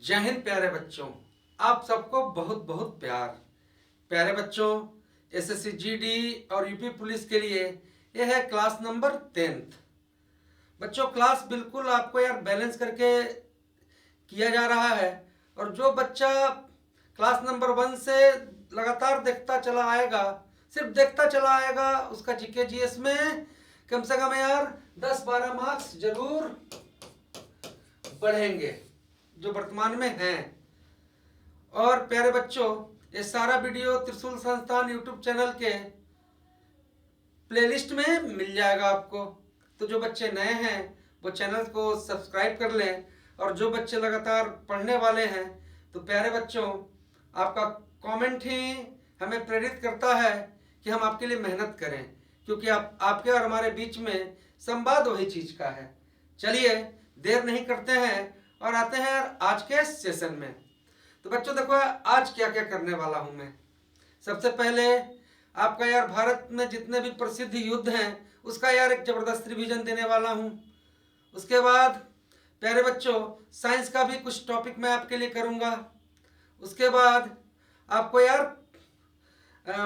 जय हिंद प्यारे बच्चों। आप सबको बहुत बहुत प्यार। प्यारे बच्चों, एसएससी जीडी और यूपी पुलिस के लिए यह है क्लास नंबर 10th। बच्चों, क्लास बिल्कुल आपको यार बैलेंस करके किया जा रहा है। और जो बच्चा क्लास नंबर 1 से लगातार देखता चला आएगा, सिर्फ देखता चला आएगा, उसका जीके जीएस में कम से कम यार 10-12 मार्क्स जरूर बढ़ेंगे जो वर्तमान में हैं। और प्यारे बच्चों, ये सारा वीडियो त्रिशूल संस्थान यूट्यूब चैनल के प्लेलिस्ट में मिल जाएगा आपको। तो जो बच्चे नए हैं वो चैनल को सब्सक्राइब कर लें, और जो बच्चे लगातार पढ़ने वाले हैं तो प्यारे बच्चों, आपका कमेंट ही हमें प्रेरित करता है कि हम आपके लिए मेहनत करें, क्योंकि आपके और हमारे बीच में संवाद वही चीज का है। चलिए देर नहीं करते हैं और आते हैं यार आज के सेशन में। तो बच्चों देखो, आज क्या क्या करने वाला हूं मैं। सबसे पहले आपका यार भारत में जितने भी प्रसिद्ध युद्ध हैं उसका यार एक जबरदस्त रिवीजन देने वाला हूं। उसके बाद प्यारे बच्चों, साइंस का भी कुछ टॉपिक मैं आपके लिए करूंगा। उसके बाद आपको यार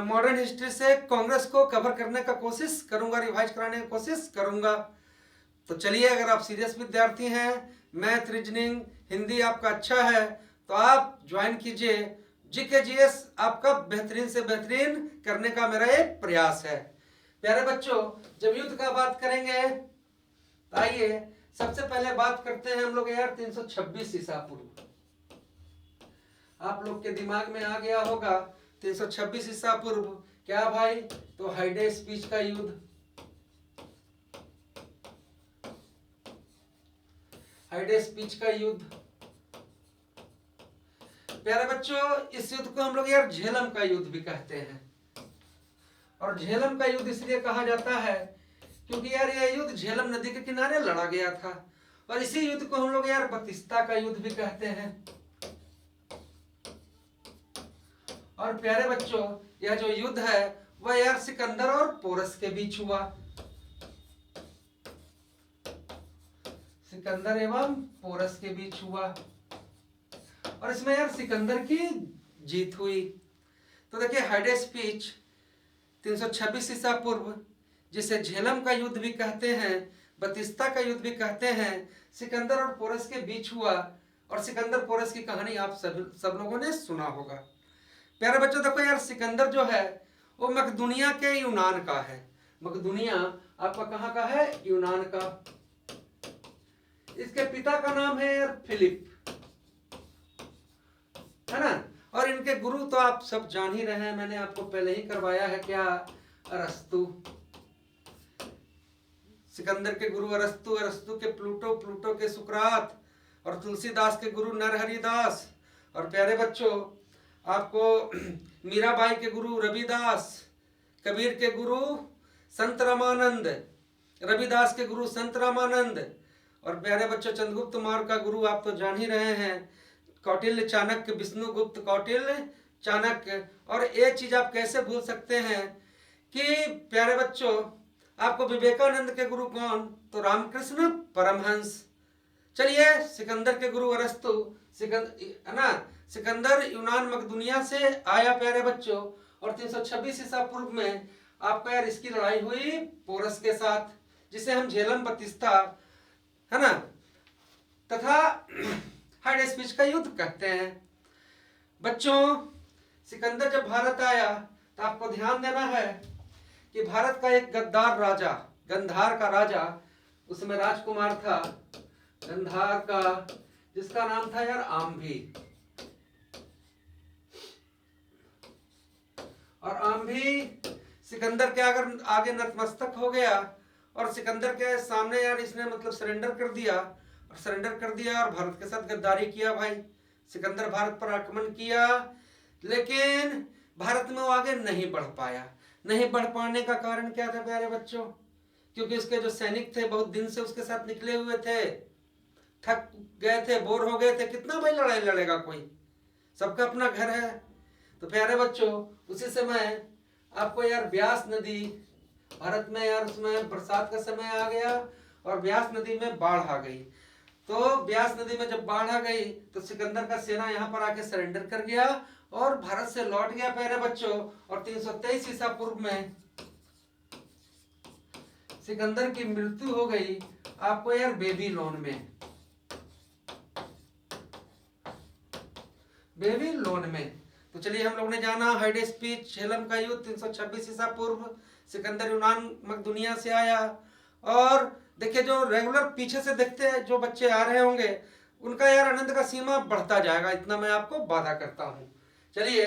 मॉडर्न हिस्ट्री से कांग्रेस को कवर करने का कोशिश करूंगा, रिवाइज कराने की कोशिश करूंगा। तो चलिए, अगर आप सीरियस विद्यार्थी हैं, मैथ, रीजनिंग, हिंदी आपका अच्छा है, तो आप ज्वाइन कीजिए। जीके जीएस आपका बेहतरीन से बेहतरीन करने का मेरा एक प्रयास है। प्यारे बच्चों, जब युद्ध का बात करेंगे तो आइए सबसे पहले बात करते हैं हम लोग यार 326 ईसा पूर्व। आप लोग के दिमाग में आ गया होगा 326 ईसा पूर्व क्या भाई? तो हाइडेस्पीच का युद्ध। हाइडेस्पीच का युद्ध। प्यारे बच्चों, इस युद्ध को हम लोग यार झेलम का युद्ध भी कहते हैं। और झेलम का युद्ध इसलिए कहा जाता है क्योंकि यार यह युद्ध झेलम नदी के किनारे लड़ा गया था। और इसी युद्ध को हम लोग यार बतिस्ता का युद्ध भी कहते हैं। और प्यारे बच्चों, यह जो युद्ध है वह यार सिकंदर और पोरस के बीच हुआ। सिकंदर एवं पोरस के बीच हुआ, और इसमें यार सिकंदर की जीत हुई। तो देखिए, हाइडेस्पीच 326 ईसा पूर्व, जिसे झेलम का युद्ध भी कहते हैं, बतिस्ता का युद्ध भी कहते हैं, सिकंदर और पोरस के बीच हुआ। और सिकंदर पोरस की कहानी आप सब लोगों ने सुना होगा। प्यारे बच्चों देखो यार, सिकंदर जो है वो मकदूनिया के यूनान का है। मकदूनिया आपका कहाँ का है? यूनान का। इसके पिता का नाम है यार फिलिप, है ना। और इनके गुरु तो आप सब जान ही रहे हैं, मैंने आपको पहले ही करवाया है, क्या? अरस्तु। सिकंदर के गुरु अरस्तु, अरस्तु के प्लूटो, प्लूटो के सुकरात, और तुलसीदास के गुरु नरहरिदास। और प्यारे बच्चों, आपको मीराबाई के गुरु रविदास, कबीर के गुरु संत रामानंद, रविदास के गुरु संत रामानंद। और प्यारे बच्चों, चंद्रगुप्त मौर्य का गुरु आप तो जान ही रहे हैं, कौटिल्य चाणक्य, विष्णुगुप्त कौटिल्य चाणक्य। और एक चीज आप कैसे भूल सकते हैं कि प्यारे बच्चों, आपको विवेकानंद के गुरु कौन? तो रामकृष्ण परमहंस। चलिए, सिकंदर के गुरु अरस्तु, सिकंदर है ना, सिकंदर यूनान मकदूनिया से आया प्यारे बच्चों। और 326 ईसा पूर्व में आपका यार इसकी लड़ाई हुई पोरस के साथ, जिसे हम झेलम बतिस्ता, है ना, तथा हाइडेस्पीच का युद्ध कहते हैं। बच्चों, सिकंदर जब भारत आया तो आपको ध्यान देना है कि भारत का एक गद्दार राजा, गंधार का राजा, उसमें राजकुमार था गंधार का, जिसका नाम था यार आम्भी। और आम्भी सिकंदर के अगर आगे नतमस्तक हो गया, और सिकंदर के सामने यार इसने मतलब सरेंडर कर दिया, और सरेंडर कर दिया और भारत के साथ गद्दारी किया। भाई, सिकंदर भारत पर आक्रमण किया, लेकिन भारत में वो आगे नहीं बढ़ पाया। नहीं बढ़ पाने का कारण क्या था प्यारे बच्चों? क्योंकि उसके जो सैनिक थे बहुत दिन से उसके साथ निकले हुए थे, थक गए थे, बोर हो गए थे। कितना भाई लड़ाई लड़ेगा कोई? सबका अपना घर है। तो प्यारे बच्चों, उसी समय आपको यार ब्यास नदी, भारत में यार उसमें बरसात का समय आ गया और ब्यास नदी में बाढ़ आ गई। तो ब्यास नदी में जब बाढ़ आ गई तो सिकंदर का सेना यहाँ पर आके सरेंडर कर गया और भारत से लौट गया प्यारे बच्चों। और 323 ईसा पूर्व में सिकंदर की मृत्यु हो गई आपको यार बेबीलोन में, बेबीलोन में। तो चलिए हम लोग ने जाना हाइडेस्पीच हेलम का युद्ध 326 ईसा पूर्व, सिकंदर यूनान दुनिया से आया। और देखिए जो रेगुलर पीछे से देखते हैं जो बच्चे आ रहे होंगे उनका यार आनंद का सीमा बढ़ता जाएगा, इतना मैं आपको वादा करता हूं। चलिए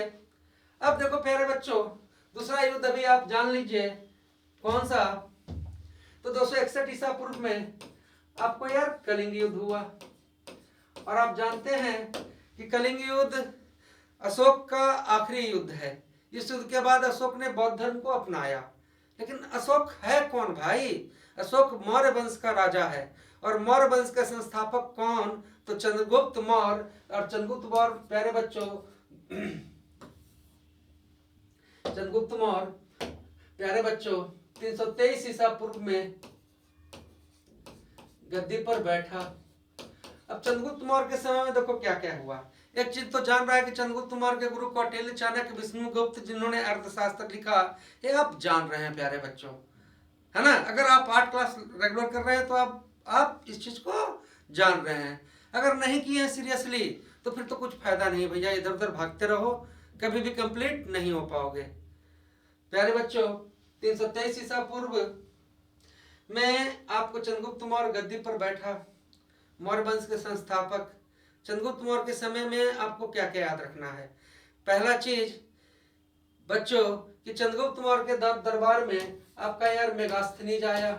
अब देखो प्यारे बच्चों, दूसरा युद्ध अभी आप जान लीजिए कौन सा। तो 261 ईसा पूर्व में आपको यार कलिंग युद्ध हुआ। और आप जानते हैं कि कलिंग युद्ध अशोक का आखिरी युद्ध है। इस युद्ध के बाद अशोक ने बौद्ध धर्म को अपनाया। लेकिन अशोक है कौन भाई? अशोक मौर्य वंश का राजा है। और मौर्य वंश का संस्थापक कौन? तो चंद्रगुप्त मौर्य। और चंद्रगुप्त मौर्य प्यारे बच्चों चंद्रगुप्त मौर्य प्यारे बच्चों 323 ईसा पूर्व में गद्दी पर बैठा। अब चंद्रगुप्त मौर्य के समय में देखो क्या क्या हुआ। एक चीज तो जान रहा है कि चंद्रगुप्त मौर्य के गुरु कौटिल्य, चाणक्य, विष्णुगुप्त जिन्होंने अर्थशास्त्र लिखा, ये आप जान रहे हैं प्यारे बच्चों, है ना। अगर आप 8 क्लास रेगुलर कर रहे हैं तो आप इस चीज को जान रहे हैं। अगर नहीं किए हैं सीरियसली तो फिर तो कुछ फायदा नहीं भैया, इधर उधर भागते रहो, कभी भी कंप्लीट नहीं हो पाओगे। प्यारे बच्चों 323 ईसा पूर्व में आपको चंद्रगुप्त मौर्य गद्दी पर बैठा, मौर्य वंश के संस्थापक। चंद्रगुप्त मौर्य के समय में आपको क्या क्या याद रखना है। पहला चीज बच्चों कि चंद्रगुप्त मौर्य के दरबार में आपका यार मेगास्थनीज आया।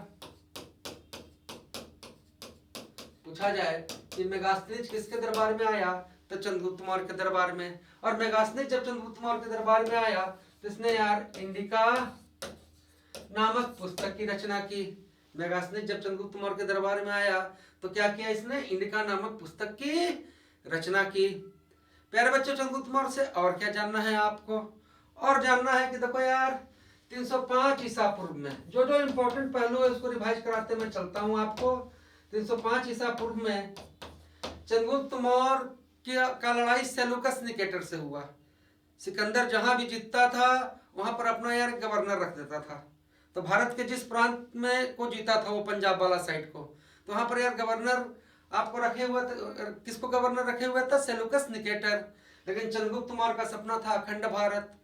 पूछा जाए कि मेगास्थनीज किसके दरबार में आया, तो चंद्रगुप्त मौर्य के दरबार में। और मेगास्थनीज जब चंद्रगुप्त मौर्य के दरबार में आया तो इसने यार इंडिका नामक पुस्तक की रचना की। मेगास्थनीज जब चंद्रगुप्त मौर्य के दरबार में आया तो क्या किया इसने? इंडिका नामक पुस्तक की रचना की। प्यारे बच्चों चंद्रगुप्त मौर्य से और क्या जानना है आपको? और जानना है कि देखो यार 305 ईसा पूर्व में जो जो इंपॉर्टेंट पहलू है उसको रिवाइज कराते मैं चलता हूं आपको। 305 ईसा पूर्व में चंद्रगुप्त मौर्य का लड़ाई सेलुकस निकेटर से हुआ। सिकंदर जहां भी जीतता था वहां पर अपना यार गवर्नर रख देता था। तो भारत के जिस प्रांत में को जीता था वो पंजाब वाला साइड को, तो वहां पर यार गवर्नर आपको रखे हुए थे। किसको गवर्नर रखे हुए था? Seleucus Nicator. लेकिन चंद्रगुप्त मौर्य का सपना था अखंड भारत,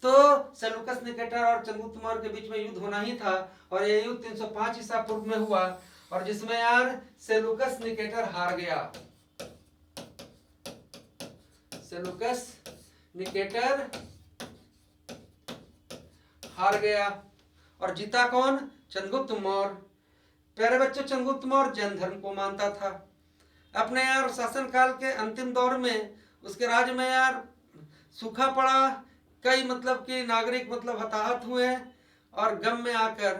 तो सेलुकस निकेटर और चंद्रगुप्त मौर्य के बीच में युद्ध होना ही था। और ये युद्ध 305 ईसा पूर्व में हुआ और जिसमें यार सेलुकस निकेटर हार गया। सेलुकस निकेटर हार गया और जीता कौन? चंद्रगुप्त मौर्य। प्यारे बच्चों चंद्रगुप्त मौर्य जैन धर्म को मानता था। अपने यार शासन काल के अंतिम दौर में उसके राज्य में यार सूखा पड़ा, कई मतलब कि नागरिक मतलब हताहत हुए और गम में आकर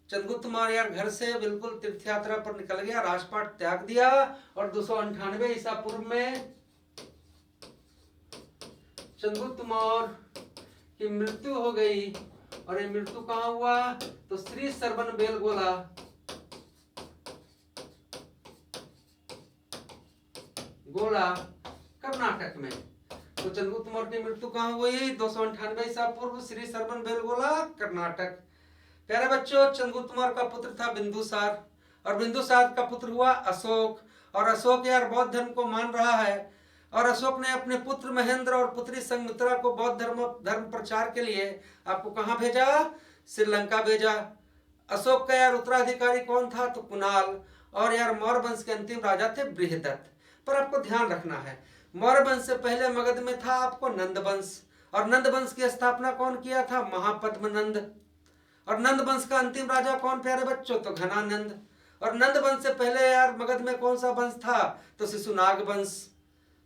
चंद्रगुप्त मौर्य यार घर से बिल्कुल तीर्थ यात्रा पर निकल गया, राजपाट त्याग दिया। और 298 ईसा पूर्व में चंद्रगुप्त मौर्य की मृत्यु हो गई। और ये मृत्यु कहाँ हुआ? तो श्री सरवन बेलगोला कर्नाटक में। तो चंद्रगुप्त मौर्य की मृत्यु कहाँ हुई? 298 ईसा पूर्व, श्री सरवन बेलगोला कर्नाटक। प्यारे बच्चों चंद्रगुप्त मौर्य का पुत्र था बिंदुसार और बिंदुसार का पुत्र हुआ अशोक। और अशोक यार बौद्ध धर्म को मान रहा है और अशोक ने अपने पुत्र महेंद्र और पुत्री संघमित्रा को बौद्ध धर्म प्रचार के लिए आपको कहाँ भेजा? श्रीलंका भेजा। अशोक का यार उत्तराधिकारी कौन था? तो कुणाल। और यार मौर्य वंश के अंतिम राजा थे बृहदत्त। पर आपको ध्यान रखना है मौर्य वंश से पहले मगध में था आपको नंद वंश। और नंद वंश की स्थापना कौन किया था? महापद्मनंद। और नंद वंश का अंतिम राजा कौन प्यारे बच्चों? तो घनानंद। और नंद वंश से पहले यार मगध में कौन सा वंश था? तो शिशुनाग वंश,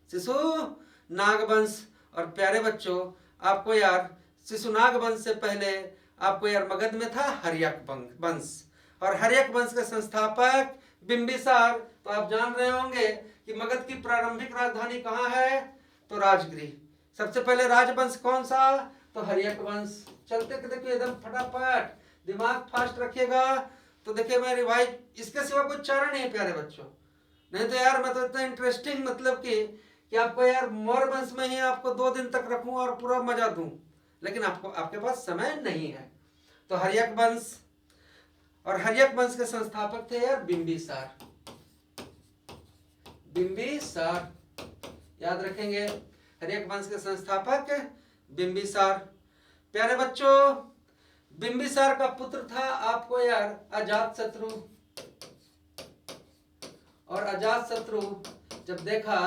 शिशुनाग वंश। और प्यारे बच्चों आपको यार शिशुनाग वंश से पहले आपको यार मगध में था हर्यक वंश। और हर्यक वंश के संस्थापक बिंबिसार। तो आप जान रहे होंगे कि मगध की प्रारंभिक राजधानी कहाँ है? तो राजगृह। सबसे पहले राजवंश कौन सा? तो हर्यक वंश। चलते देखिए एकदम फटाफट, दिमाग फास्ट रखिएगा। तो देखिए मैं रिवाइज, इसके सिवा कोई चारा नहीं है प्यारे बच्चों। नहीं तो यार मैं तो इतना इंटरेस्टिंग मतलब कि आपको यार मौर्य वंश में ही आपको 2 दिन तक रखूं और पूरा मजा दूं, लेकिन आपको आपके पास समय नहीं है। तो हर्यक वंश, और हर्यक वंश के संस्थापक थे यार बिंबिसार। बिंबिसार याद रखेंगे, हर्यक वंश के संस्थापक बिंबिसार। प्यारे बच्चों, बिंबिसार का पुत्र था आपको यार अजातशत्रु। और अजातशत्रु जब देखा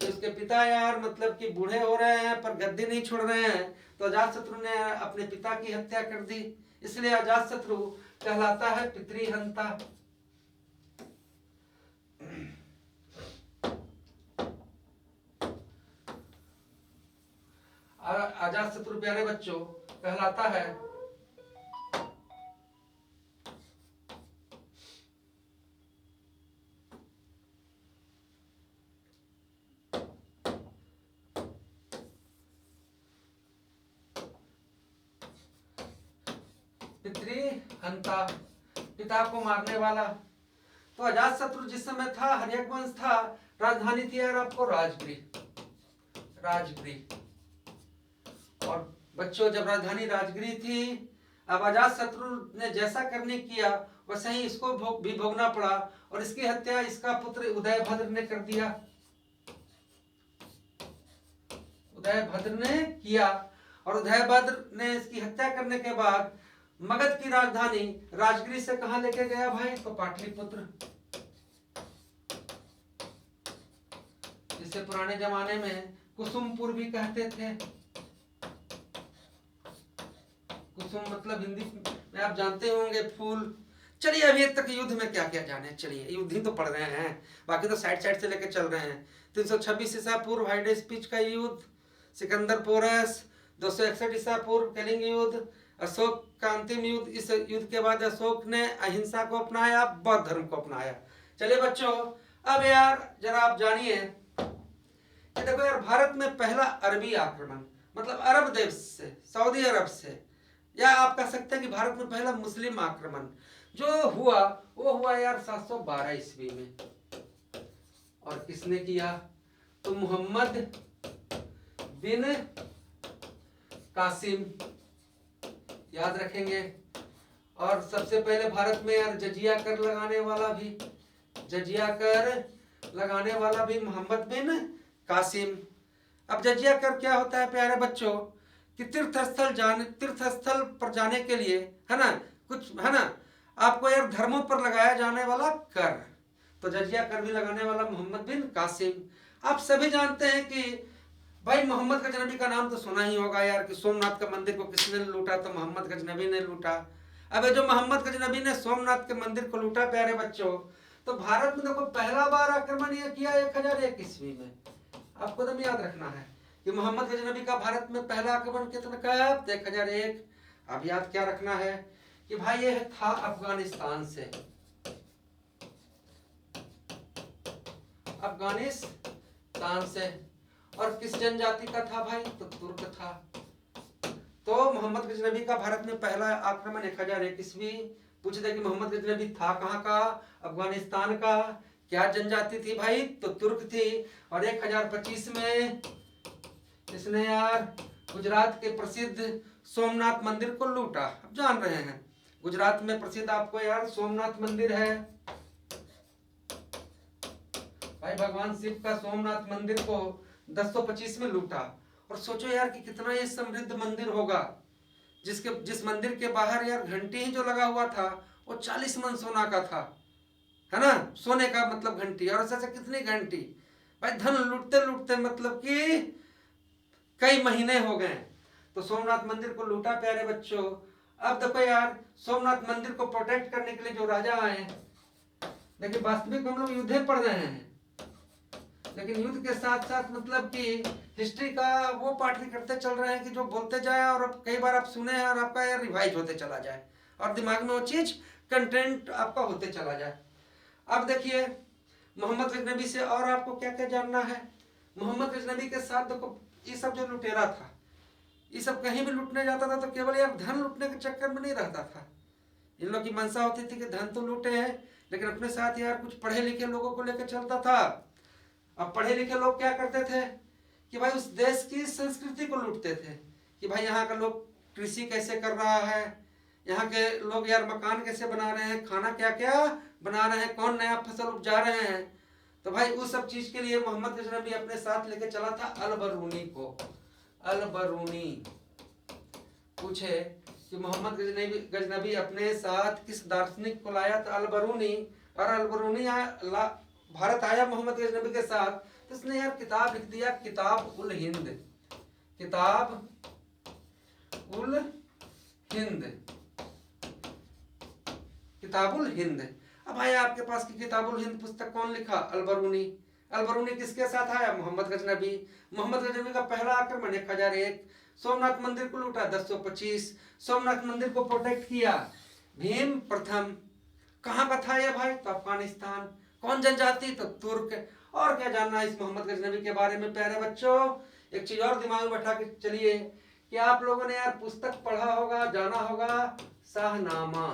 कि उसके पिता यार मतलब कि बूढ़े हो रहे हैं पर गद्दी नहीं छोड़ रहे हैं, तो अजातशत्रु ने अपने पिता की हत्या कर दी। इसलिए अजातशत्रु कहलाता है पितृहंता। अजातशत्रु प्यारे बच्चों कहलाता है पितृहंता, पिता को मारने वाला। तो अजातशत्रु जिस समय था, हर्यक वंश था, राजधानी थी यार आपको राजगृह। राजगृह। और बच्चों जब राजधानी राजगृह थी, अब अजातशत्रु ने जैसा करने किया वैसा ही इसको भी भोगना पड़ा, और इसकी हत्या इसका पुत्र उदयभद्र ने कर दिया। उदयभद्र ने किया, और उदयभद्र ने इसकी हत्या करने के बाद मगध की राजधानी राजगृह से कहां लेके गया भाई, तो पाटलिपुत्र, जिसे पुराने जमाने में कुसुमपुर भी कहते थे। कुसुम मतलब हिंदी में आप जानते होंगे फूल। चलिए अभी तक युद्ध में क्या क्या जाने, चलिए युद्ध ही तो पढ़ रहे हैं, बाकी तो साइड साइड से लेके चल रहे हैं। 326 ईसा पूर्व हाइडे स्पीच का युद्ध, सिकंदर पोरस, 261 ईसा पूर्व कलिंग युद्ध, अशोक का अंतिम युद्ध। इस युद्ध के बाद अशोक ने अहिंसा को अपनाया, बौद्ध धर्म को अपनाया। चलिए बच्चों, अब यार जरा आप जानिए, देखो यार भारत में पहला अरबी आक्रमण मतलब अरब देश से, सऊदी अरब से, या आप कह सकते हैं कि भारत में पहला मुस्लिम आक्रमण जो हुआ वो हुआ यार 712 ईस्वी में। और किसने किया, तो मोहम्मद बिन कासिम, याद रखेंगे। और सबसे पहले भारत में यार जजिया कर लगाने वाला भी, जजिया कर लगाने वाला भी मोहम्मद बिन कासिम। अब जजिया कर क्या होता है प्यारे बच्चों, कि तीर्थस्थल पर जाने के लिए, है ना, कुछ है ना, आपको यार धर्मों पर लगाया जाने वाला कर, तो जजिया कर भी लगाने वाला मोहम्मद बिन कासिम। आप सभी जानते हैं कि भाई मोहम्मद गजनबी का नाम तो सुना ही होगा यार, कि सोमनाथ का मंदिर को किसने लूटा, तो मोहम्मद गजनबी ने लूटा। अब जो मोहम्मद गजनबी ने सोमनाथ के मंदिर को लूटा प्यारे बच्चों, तो भारत में देखो पहला बार आक्रमण यह किया 1001 ईस्वी में। आपको तो याद रखना है कि मोहम्मद गजनबी का भारत में पहला आक्रमण कितना कब, 1001। अब याद क्या रखना है कि भाई यह था अफगानिस्तान से, अफगानिस्तान से। और किस जनजाति का था भाई, तो तुर्क था। तो मोहम्मद गजनबी का भारत में पहला आक्रमण 1001 ईस्वी। पूछ दे कि मोहम्मद गजनबी था कहाँ का, अफगानिस्तान का। क्या जनजाति थी भाई, तो तुर्क थी। और 1025 में इसने यार गुजरात के प्रसिद्ध सोमनाथ मंदिर को लूटा। अब जान रहे हैं गुजरात में प्रसिद्ध आपको यार सोमनाथ मंदिर है भाई, भगवान शिव का सोमनाथ मंदिर को 1025 में लूटा। और सोचो यार कि कितना ये समृद्ध मंदिर होगा, जिस मंदिर के बाहर यार घंटी ही जो लगा हुआ था वो 40 मन सोना का था, है ना, सोने का मतलब घंटी। और ऐसे कितनी घंटी भाई, धन लूटते लूटते मतलब कि कई महीने हो गए। तो सोमनाथ मंदिर को लूटा प्यारे बच्चों। अब देखो यार सोमनाथ मंदिर को प्रोटेक्ट करने के लिए जो राजा आए, लेकिन वास्तविक हम लोग युद्ध पढ़ रहे हैं, लेकिन युद्ध के साथ साथ मतलब कि हिस्ट्री का वो पाठ भी करते चल रहे हैं कि जो बोलते जाए और कई बार आप सुने हैं और आपका यार रिवाइज होते चला जाए और दिमाग में वो चीज कंटेंट आपका होते चला जाए। अब देखिए मोहम्मद गजनबी से और आपको क्या क्या जानना है। मोहम्मद गजनबी के साथ देखो ये सब जो लुटेरा था, ये सब कहीं भी लूटने जाता था तो केवल यार धन लूटने के चक्कर में नहीं रहता था। इन लोग की मंशा होती थी कि धन तो लूटे हैं लेकिन अपने साथ यार कुछ पढ़े लिखे लोगों को लेकर चलता था। अब पढ़े लिखे लोग क्या करते थे कि भाई उस देश की संस्कृति को लूटते थे कि भाई यहाँ का लोग कृषि कैसे कर रहा है, यहाँ के लोग यार मकान कैसे बना रहे हैं, खाना क्या क्या बना रहे हैं, कौन नया फसल उपजा रहे हैं। तो भाई उस सब चीज के लिए मोहम्मद गजनबी अपने साथ लेके चला था अल-बरूनी को। अल-बरूनी पूछे कि मोहम्मद गजनबी अपने साथ किस दार्शनिक को लाया था? अल-बरूनी। और अल-बरूनी भारत आया मोहम्मद गजनबी के साथ, तो इसने यार किताब लिख दिया, किताब उल हिंद। किताब उल हिंद, किताबुल हिंद। अब भाई आपके पास की किताबुल हिंद पुस्तक कौन लिखा? अल-बरूनी। अल-बरूनी किसके साथ आया? मोहम्मद गजनबी। मोहम्मद गजनबी का पहला आक्रमण 1001, सोमनाथ मंदिर को लूटा 1025, सोमनाथ मंदिर को प्रोटेक्ट किया भीम प्रथम। कहाँ का था यह भाई? तो अफगानिस्तान। कौन जनजाति? तो तुर्क। और क्या जानना है इस मोहम्मद गजनबी के बारे में प्यारे बच्चों? एक चीज और दिमाग में बैठा के चलिए कि आप लोगों ने यार पुस्तक पढ़ा होगा, जाना होगा शाहनामा।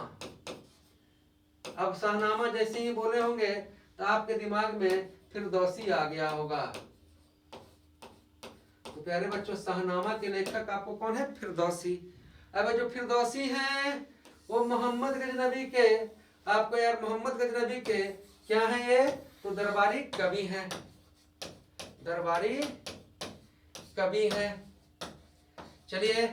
अब शाहनामा जैसे ही बोले होंगे तो आपके दिमाग में फिरदौसी आ गया होगा। तो प्यारे बच्चों, शाहनामा के लेखक आपको कौन है? फिरदौसी। अब जो फिरदौसी हैं वो मोहम्मद गजनबी के, आपको यार मोहम्मद गजनबी के क्या है ये? तो दरबारी कवि हैं। दरबारी कवि है। चलिए,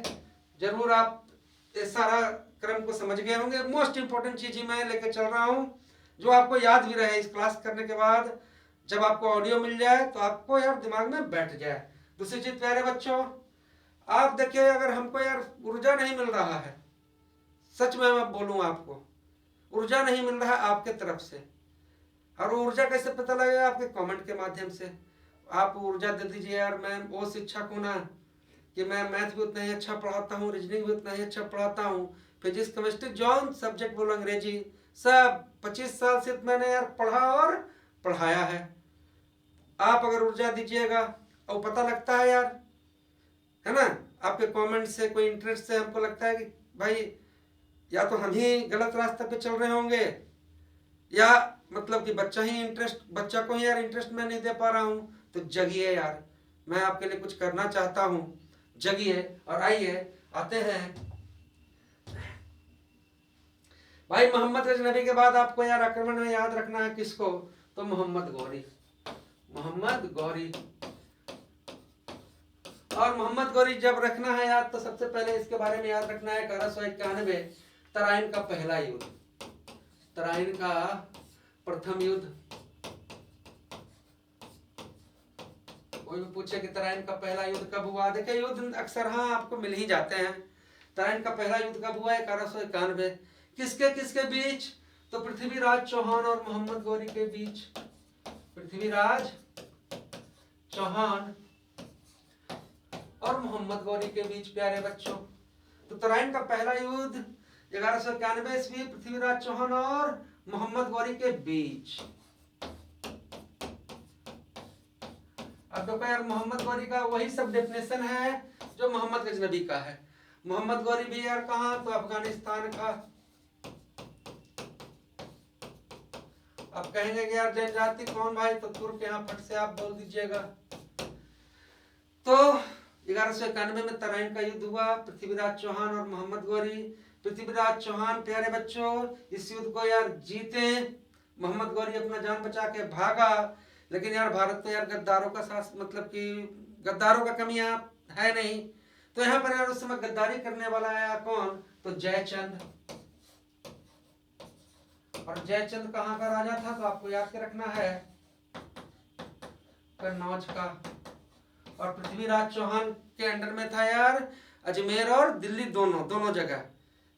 जरूर आप ये सारा क्रम को समझ गए होंगे। मोस्ट इंपोर्टेंट चीज ही मैं लेकर चल रहा हूँ जो आपको याद भी रहे इस क्लास करने के बाद। जब आपको ऑडियो मिल जाए तो आपको यार दिमाग में बैठ जाए। दूसरी चीज प्यारे बच्चों, आप देखिए, अगर हमको यार ऊर्जा नहीं मिल रहा है, सच में मैं बोलूँ आपको, ऊर्जा नहीं मिल रहा है आपके तरफ से, और ऊर्जा कैसे पता लगेगा? आपके कमेंट के माध्यम से। आप ऊर्जा दे दीजिए यार, मैं वो शिक्षक हूँ ना कि मैं मैथ भी उतना ही अच्छा पढ़ाता हूँ, रीजनिंग भी उतना ही अच्छा पढ़ाता हूँ, फिजिक्स केमिस्ट्री जॉन सब्जेक्ट बोलो, अंग्रेजी, सब 25 साल से मैंने यार पढ़ा और पढ़ाया है। आप अगर ऊर्जा दीजिएगा और पता लगता है यार, है ना, आपके कमेंट से, कोई इंटरेस्ट से हमको लगता है कि भाई या तो हम ही गलत रास्ते पे चल रहे होंगे, या मतलब कि बच्चा को ही यार इंटरेस्ट मैं नहीं दे पा रहा हूँ, तो जगिए यार, मैं आपके लिए कुछ करना चाहता हूँ। जगिए और आइए, आते हैं भाई मोहम्मद गजनबी के बाद आपको यार आक्रमण में याद रखना है किसको? तो मोहम्मद गौरी। मोहम्मद गौरी। और मोहम्मद गौरी जब रखना है याद, तो सबसे पहले इसके बारे में याद रखना है 1191 तराइन का पहला युद्ध। तराइन का प्रथम युद्ध। कोई भी पूछे कि तराइन का पहला युद्ध कब हुआ? देखिए, युद्ध अक्सर हाँ आपको मिल ही जाते हैं। तराइन का पहला युद्ध कब हुआ? 1191। किसके किसके बीच? तो पृथ्वीराज चौहान और मोहम्मद गौरी के बीच। पृथ्वीराज चौहान और मोहम्मद गौरी के बीच प्यारे बच्चों। तो तराइन का पहला युद्ध 1191 ईस्वी, पृथ्वीराज चौहान और मोहम्मद गौरी के बीच। अब देखो यार, मोहम्मद गौरी का वही सब डेफिनेशन है जो मोहम्मद गजनबी का है। मोहम्मद गौरी भी यार कहाँ? तो अफगानिस्तान का। अब कहेंगे कि यार जनजाति कौन भाई? तो तुर्क, यहाँ फट से आप बोल दीजिएगा। तो 1191 में तराइन का युद्ध हुआ, पृथ्वीराज चौहान और मोहम्मद गौरी। पृथ्वीराज चौहान प्यारे बच्चों इस युद्ध को यार जीते, मोहम्मद गौरी अपना जान बचा के भागा। लेकिन यार भारत में यार गद्दारों का साथ, मतलब कि गद्दारों का कमी यहाँ है नहीं, तो यहाँ पर यार उस समय गद्दारी करने वाला आया कौन? तो जयचंद। और जयचंद कहाँ का राजा था? तो आपको याद के रखना है कन्नौज का। और पृथ्वीराज चौहान के अंडर में था यार अजमेर और दिल्ली, दोनों जगह।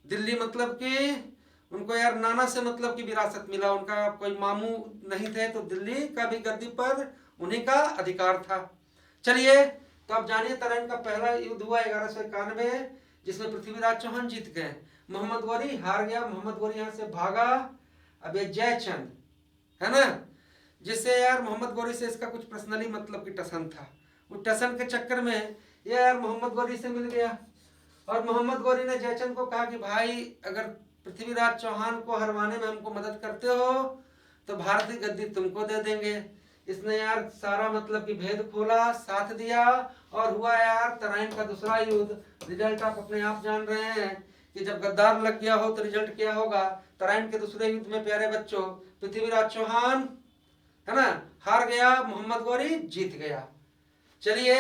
दिल्ली मतलब कि उनको यार नाना से मतलब की विरासत मिला, उनका कोई मामू नहीं थे, तो दिल्ली का भी गद्दी पर उन्हीं का अधिकार था। चलिए, तो अब जानिए तराइन का पहला युद्ध हुआ 1191, जिसमें पृथ्वीराज चौहान जीत गए, मोहम्मद गौरी हार गया। मोहम्मद गौरी यहाँ से भागा। अब ये जयचंद है ना, जिससे यार मोहम्मद गौरी से इसका कुछ पर्सनली मतलब की टसन था। उस टसन के चक्कर में ये यार मोहम्मद गौरी से मिल गया, और मोहम्मद गौरी ने जयचंद को कहा कि भाई अगर पृथ्वीराज चौहान को हरवाने में हमको मदद करते हो तो भारत की गद्दी तुमको दे देंगे। इसने यार सारा मतलब कि भेद खोला, साथ दिया और हुआ यार तराइन का दूसरा युद्ध। रिजल्ट आप अपने आप जान रहे हैं कि जब गद्दार लग गया हो तो रिजल्ट क्या होगा। तराइन के दूसरे युद्ध में प्यारे बच्चों पृथ्वीराज चौहान है ना हार गया, मोहम्मद गौरी जीत गया। चलिए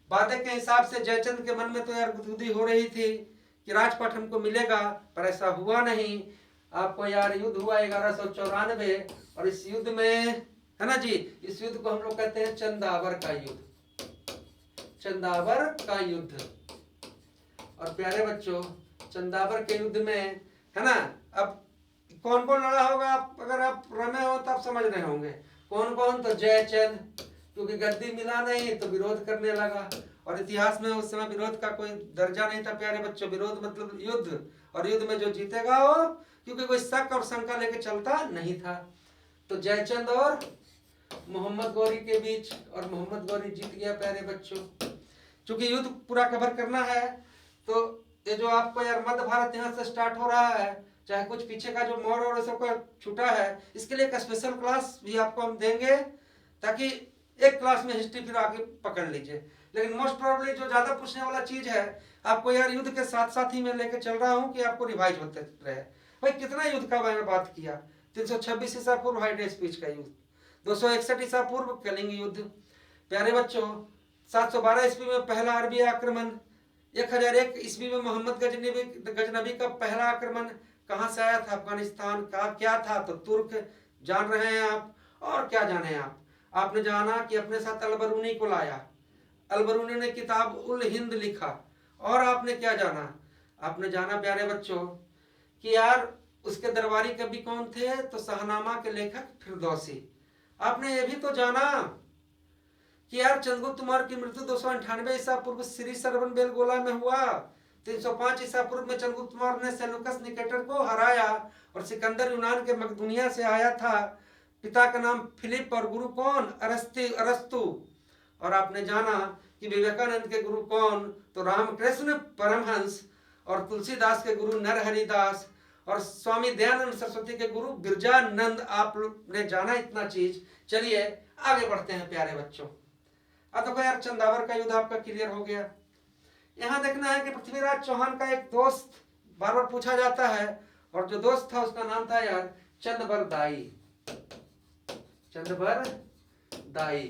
बातें के हिसाब से जयचंद के मन में तो यार गुदगुदी हो रही थी कि राजपाट हमको मिलेगा, पर ऐसा हुआ नहीं। आपको यार युद्ध हुआ 1194 और इस युद्ध में है ना जी, इस युद्ध को हम लोग कहते हैं चंदावर का युद्ध, चंदावर का युद्ध। और प्यारे बच्चों चंदावर के युद्ध में है ना, अब कौन कौन लड़ा होगा आप अगर आप रमे हो तो आप समझ रहे होंगे कौन कौन। तो जयचंद, क्योंकि गद्दी मिला नहीं तो विरोध करने लगा, और इतिहास में उस समय विरोध का कोई दर्जा नहीं था प्यारे बच्चों। विरोध मतलब युद्ध, और युद्ध में जो जीतेगा वो, क्योंकि कोई शक और शंका लेके चलता नहीं था। तो जयचंद और मोहम्मद गौरी के बीच, और मोहम्मद गौरी जीत गया प्यारे बच्चों। क्योंकि युद्ध पूरा कवर करना है तो ये जो आपको यार मध्य भारत यहाँ से स्टार्ट हो रहा है, चाहे कुछ पीछे का जो मौर्य और सबका छूटा है, इसके लिए एक स्पेशल क्लास भी आपको हम देंगे, ताकि एक क्लास में हिस्ट्री फिर आगे पकड़ लीजिए। लेकिन मोस्ट प्रोबेबली जो ज्यादा पूछने वाला चीज है आपको यार युद्ध के साथ साथ ही मैं लेके चल रहा हूँ कि आपको रिवाइज होते रहे। भाई कितना युद्ध का मैंने बात किया, 326 ईसा पूर्व हाइडे स्पीच का युद्ध, 261 ईसा पूर्व कलिंग युद्ध प्यारे बच्चों, 712 ईस्वी में पहला अरबी आक्रमण, 1001 ईस्वी में मोहम्मद गजनबी का पहला आक्रमण कहाँ से आया था, अफगानिस्तान का क्या था, तो तुर्क जान रहे हैं आप। और क्या जाने आप, आपने जाना कि अपने साथ अलबरूनी को लाया, अलबरूनी ने किताब उल हिंद लिखा। और आपने क्या जाना, आपने जाना प्यारे बच्चों कि यार उसके दरबारी कवि कौन थे, तो शाहनामा के लेखक फिरदौसी। आपने ये भी तो जाना कि यार चंद्रगुप्त मौर्य की मृत्यु 298 ईसा पूर्व श्री सरवन बेलगोला में हुआ। 305 ईसा पूर्व में चंद्रगुप्त मौर्य ने सेलुकस निकेटर को हराया, और सिकंदर यूनान के मकदूनिया से आया था। पिता का नाम फिलिप और गुरु कौन, अरस्तु। और आपने जाना कि विवेकानंद के गुरु कौन, तो रामकृष्ण परमहंस, और तुलसीदास के गुरु नरहरिदास, और स्वामी दयानंद सरस्वती के गुरु बिरजानंद। आप लोग ने जाना इतना चीज। चलिए आगे बढ़ते हैं प्यारे बच्चों। अब देखो यार चंदावर का युद्ध आपका क्लियर हो गया। यहाँ देखना है कि पृथ्वीराज चौहान का एक दोस्त बार बार पूछा जाता है, और जो दोस्त था उसका नाम था यार चंदबरदाई, चंदबरदाई।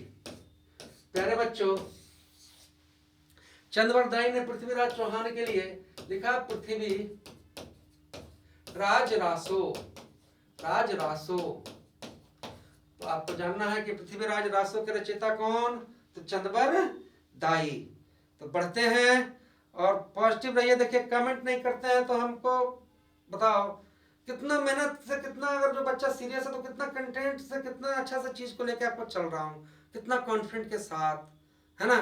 प्यारे बच्चों चंदबरदाई ने पृथ्वीराज चौहान के लिए लिखा पृथ्वी राज रासो, राज रासो। तो आपको जानना है कि पृथ्वीराज रासो के रचयिता कौन, तो चंदबरदाई। तो बढ़ते हैं और पॉजिटिव रहिए। देखिए कमेंट नहीं करते हैं तो हमको बताओ कितना मेहनत से, कितना अगर जो बच्चा सीरियस है तो कितना कंटेंट से, कितना अच्छा सा चीज को लेकर आपको चल रहा हूँ, कितना कॉन्फिडेंट के साथ, है ना।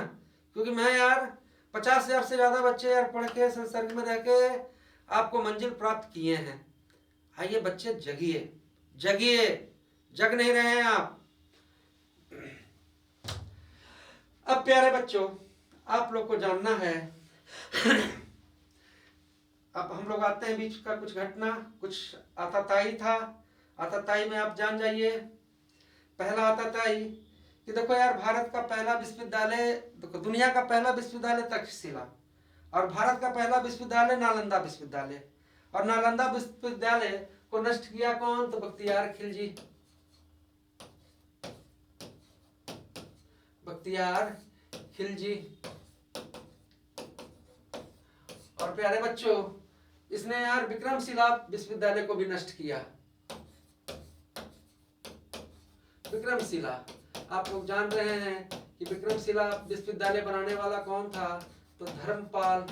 क्योंकि मैं यार 50,000 से ज्यादा बच्चे यार पढ़ के संसर्ग में रह के आपको मंजिल प्राप्त किए हैं। आइए बच्चे जगिए, जगिए, जग नहीं रहे हैं आप। अब प्यारे बच्चों आप लोग को जानना है अब हम लोग आते हैं बीच का कुछ घटना, कुछ आताताई था। आताताई में आप जान जाइए। पहला आताताई कि देखो यार भारत का पहला विश्वविद्यालय, देखो दुनिया का पहला विश्वविद्यालय तक्षशिला, और भारत का पहला विश्वविद्यालय नालंदा विश्वविद्यालय। और नालंदा विश्वविद्यालय को नष्ट किया कौन, तो बख्तियार खिलजी, बख्तियार खिलजी। और प्यारे बच्चों इसने यार विक्रमशिला विश्वविद्यालय को भी नष्ट किया। विक्रमशिला आप लोग जान रहे हैं कि विक्रमशिला विश्वविद्यालय बनाने वाला कौन था, तो धर्मपाल।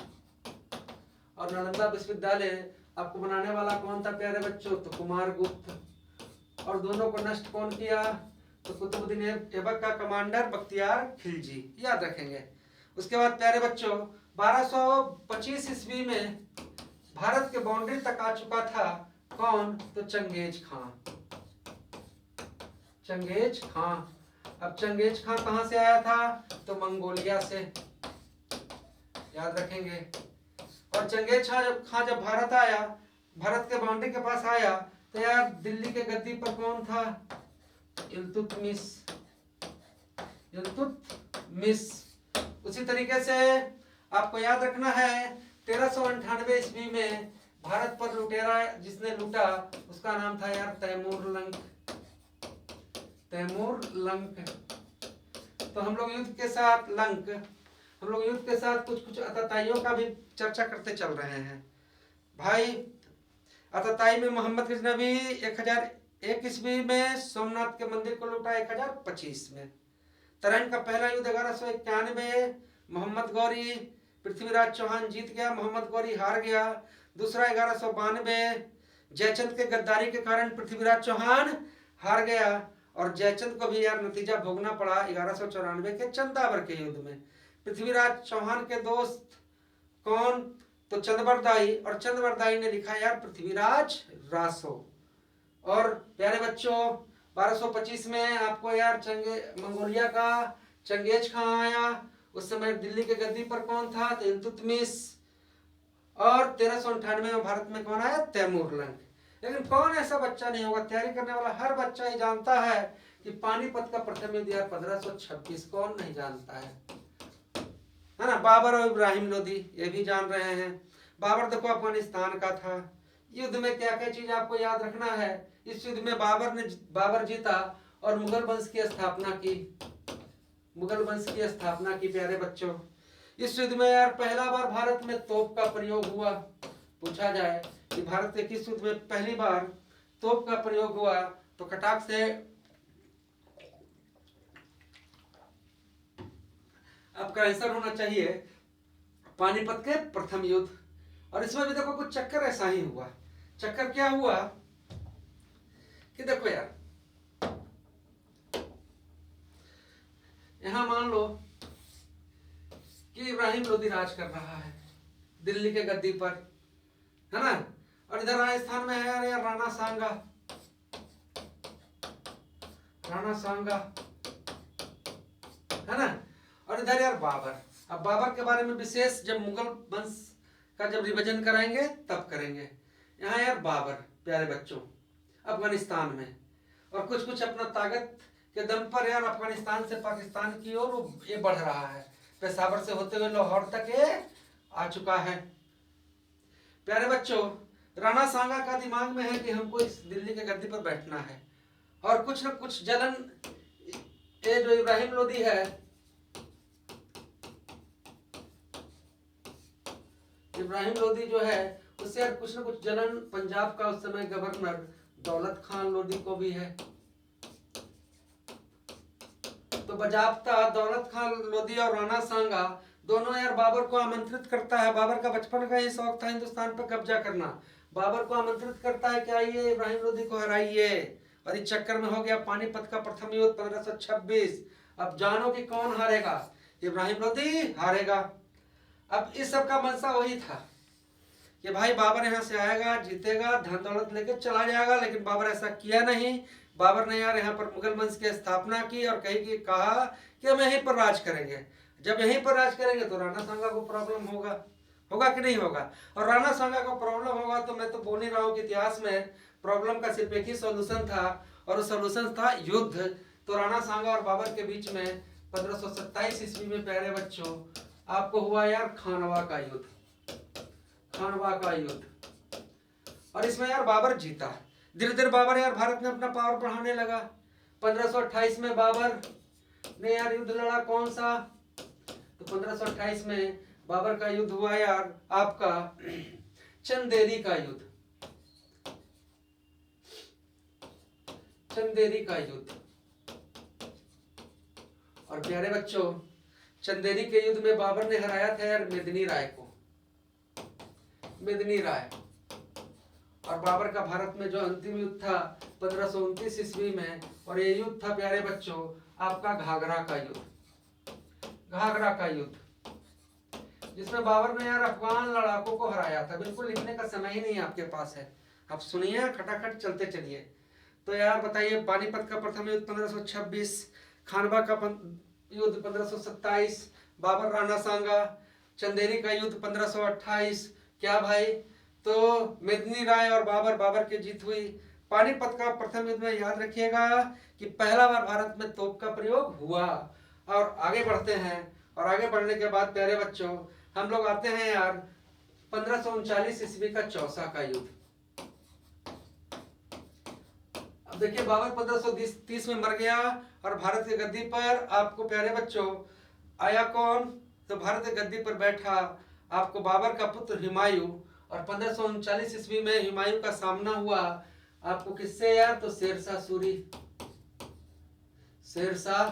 और नालंदा विश्वविद्यालय आपको बनाने वाला कौन था प्यारे बच्चों, तो कुमारगुप्त। और दोनों को नष्ट कौन किया, तो कुतुबुद्दीन ऐबक का कमांडर बख्तियार खिलजी, याद रखेंगे। उसके बाद प्यारे बच्चों 1225 ईस्वी में भारत के बाउंड्री तक आ चुका था कौन, तो चंगेज खां, चंगेज खां। अब चंगेज खां कहां से आया था, तो मंगोलिया से, याद रखेंगे। और चंगेज खां जब भारत आया, भारत के बाउंड्री के पास आया तो यार दिल्ली के गद्दी पर कौन था? इल्तुतमिश। इल्तुतमिश। उसी तरीके से आपको याद रखना है 1398 ईस्वी में भारत पर लुटेरा जिसने लूटा उसका नाम था यार तैमूर लंग। तैमूर लंग। तो हम लोग युद्ध के साथ कुछ कुछ आतताइयों का भी चर्चा करते चल रहे हैं भाई। आतताई में मोहम्मद गजनवी 1001 ईस्वी में सोमनाथ के मंदिर को लूटा 1025 में। तराइन का पहला युद्ध 1191 मोहम्मद गौरी पृथ्वीराज चौहान जीत गया, मोहम्मद गौरी हार गया। दूसरा 1192 जयचंद के गद्दारी के कारण पृथ्वीराज चौहान हार गया और जयचंद को भी यार नतीजा भोगना पड़ा 1194 के चंदावर के युद्ध में। पृथ्वीराज चौहान के दोस्त कौन? तो चंदबरदाई, और चंदबरदाई ने लिखा यार पृथ्वीराज रासो। और प्यारे बच्चों 1225 में आपको यार मंगोलिया का चंगेज खां आया। उस समय दिल्ली के गद्दी पर कौन था? तो इल्तुतमिश। और 1398 में भारत में कौन आया? तैमूर लंग। लेकिन कौन ऐसा बच्चा नहीं होगा, तैयारी करने वाला हर बच्चा ही जानता है कि पानीपत का प्रथम युद्ध यार 1526। कौन नहीं जानता है ना? बाबर और इब्राहिम लोदी ये भी जान रहे हैं। बाबर देखो अफगानिस्तान का था। युद्ध में क्या क्या चीज आपको याद रखना है। इस युद्ध में बाबर जीता और मुगल वंश की स्थापना की प्यारे बच्चों। इस युद्ध में यार पहला बार भारत में तोप का प्रयोग हुआ। पूछा जाए कि भारत के किस युद्ध में पहली बार तोप का प्रयोग हुआ तो कटाक से आपका आंसर होना चाहिए पानीपत के प्रथम युद्ध। और इसमें भी देखो कुछ चक्कर ऐसा ही हुआ। चक्कर क्या हुआ कि देखो यार यहां मान लो कि इब्राहिम लोदी राज कर रहा है दिल्ली के गद्दी पर, है ना? और इधर राजस्थान में है यार राणा सांगा, है ना? और इधर यार बाबर। अब बाबर के बारे में विशेष जब मुगल वंश का जब रिविजन कराएंगे तब करेंगे। यहाँ यार बाबर प्यारे बच्चों अफगानिस्तान में, और कुछ कुछ अपना ताकत के दम पर यार अफगानिस्तान से पाकिस्तान की ओर ये बढ़ रहा है। पेशावर से होते हुए लाहौर तक ये आ चुका है। प्यारे बच्चों राणा सांगा का दिमाग में है कि हमको इस दिल्ली के गद्दी पर बैठना है और कुछ न कुछ जलन ये जो इब्राहिम लोदी है, इब्राहिम लोदी जो है उससे यार कुछ न कुछ जलन पंजाब का उस समय गवर्नर दौलत खान लोदी को भी है। तो बजाबता दौलत खान लोदी और राणा सांगा दोनों यार बाबर को आमंत्रित करता है। बाबर का बचपन का ही शौक था हिंदुस्तान पर कब्जा करना। बाबर को आमंत्रित करता है कि आइए इब्राहिम लोदी को हराइए, और इस चक्कर में हो गया पानीपत का प्रथम युद्ध 1526। अब जानो कि कौन हारेगा? इब्राहिम लोदी हारेगा। अब इस सब का मंशा वही था कि भाई बाबर यहाँ से आएगा, जीतेगा, धन दौलत लेकर चला जाएगा, लेकिन बाबर ऐसा किया नहीं। बाबर ने यार यहाँ पर मुगल वंश की स्थापना की और कहा कि हम यहीं पर राज करेंगे। जब यहीं पर राज करेंगे तो राणा सांगा को प्रॉब्लम होगा कि नहीं होगा? और राणा सांगा को प्रॉब्लम होगा तो मैं तो बोल ही रहा हूँ कि इतिहास में प्रॉब्लम का सिर्फ एक ही सॉल्यूशन था और वो सॉल्यूशन था युद्ध। तो राणा सांगा और बाबर के बीच में 1527 ईस्वी में प्यारे बच्चों आपको हुआ यार खानवा का युद्ध। और इसमें यार बाबर जीता। धीरे धीरे बाबर यार भारत में अपना पावर बढ़ाने लगा। 1528 में बाबर ने यार युद्ध लड़ा कौन सा? तो 1528 में बाबर का युद्ध हुआ यार आपका चंदेरी का युद्ध। और प्यारे बच्चों चंदेरी के युद्ध में बाबर ने हराया था यार मेदिनी राय। और बाबर का भारत में जो अंतिम युद्ध था 1529 ईस्वी में, और ये युद्ध था प्यारे बच्चों आपका घाघरा का युद्ध, जिसमें बाबर ने यार अफगान लड़ाकों को हराया था। बिल्कुल लिखने का समय ही नहीं आपके पास है, आप सुनिए खटाखट चलते चलिए। तो यार बताइए पानीपत का प्रथम युद्ध 1526, खानवा का युद्ध 1527, बाबर राणा सांगा, चंदेरी का युद्ध 1528। क्या भाई तो मेदिनी राय और बाबर की जीत हुई। पानीपत का प्रथम युद्ध में याद रखिएगा कि पहला बार भारत में तोप का प्रयोग हुआ। और आगे बढ़ते हैं, और आगे बढ़ने के बाद प्यारे बच्चों हम लोग आते हैं यार 1539 ईस्वी का चौसा का युद्ध। अब देखिए बाबर 1530 में मर गया और भारत की गद्दी पर आपको प्यारे बच्चों आया कौन? तो भारत की गद्दी पर बैठा आपको बाबर का पुत्र हुमायूं। और 1539 ईस्वी में हुमायूं का सामना हुआ आपको किससे यार? तो शेरशाह सूरी। शेरशाह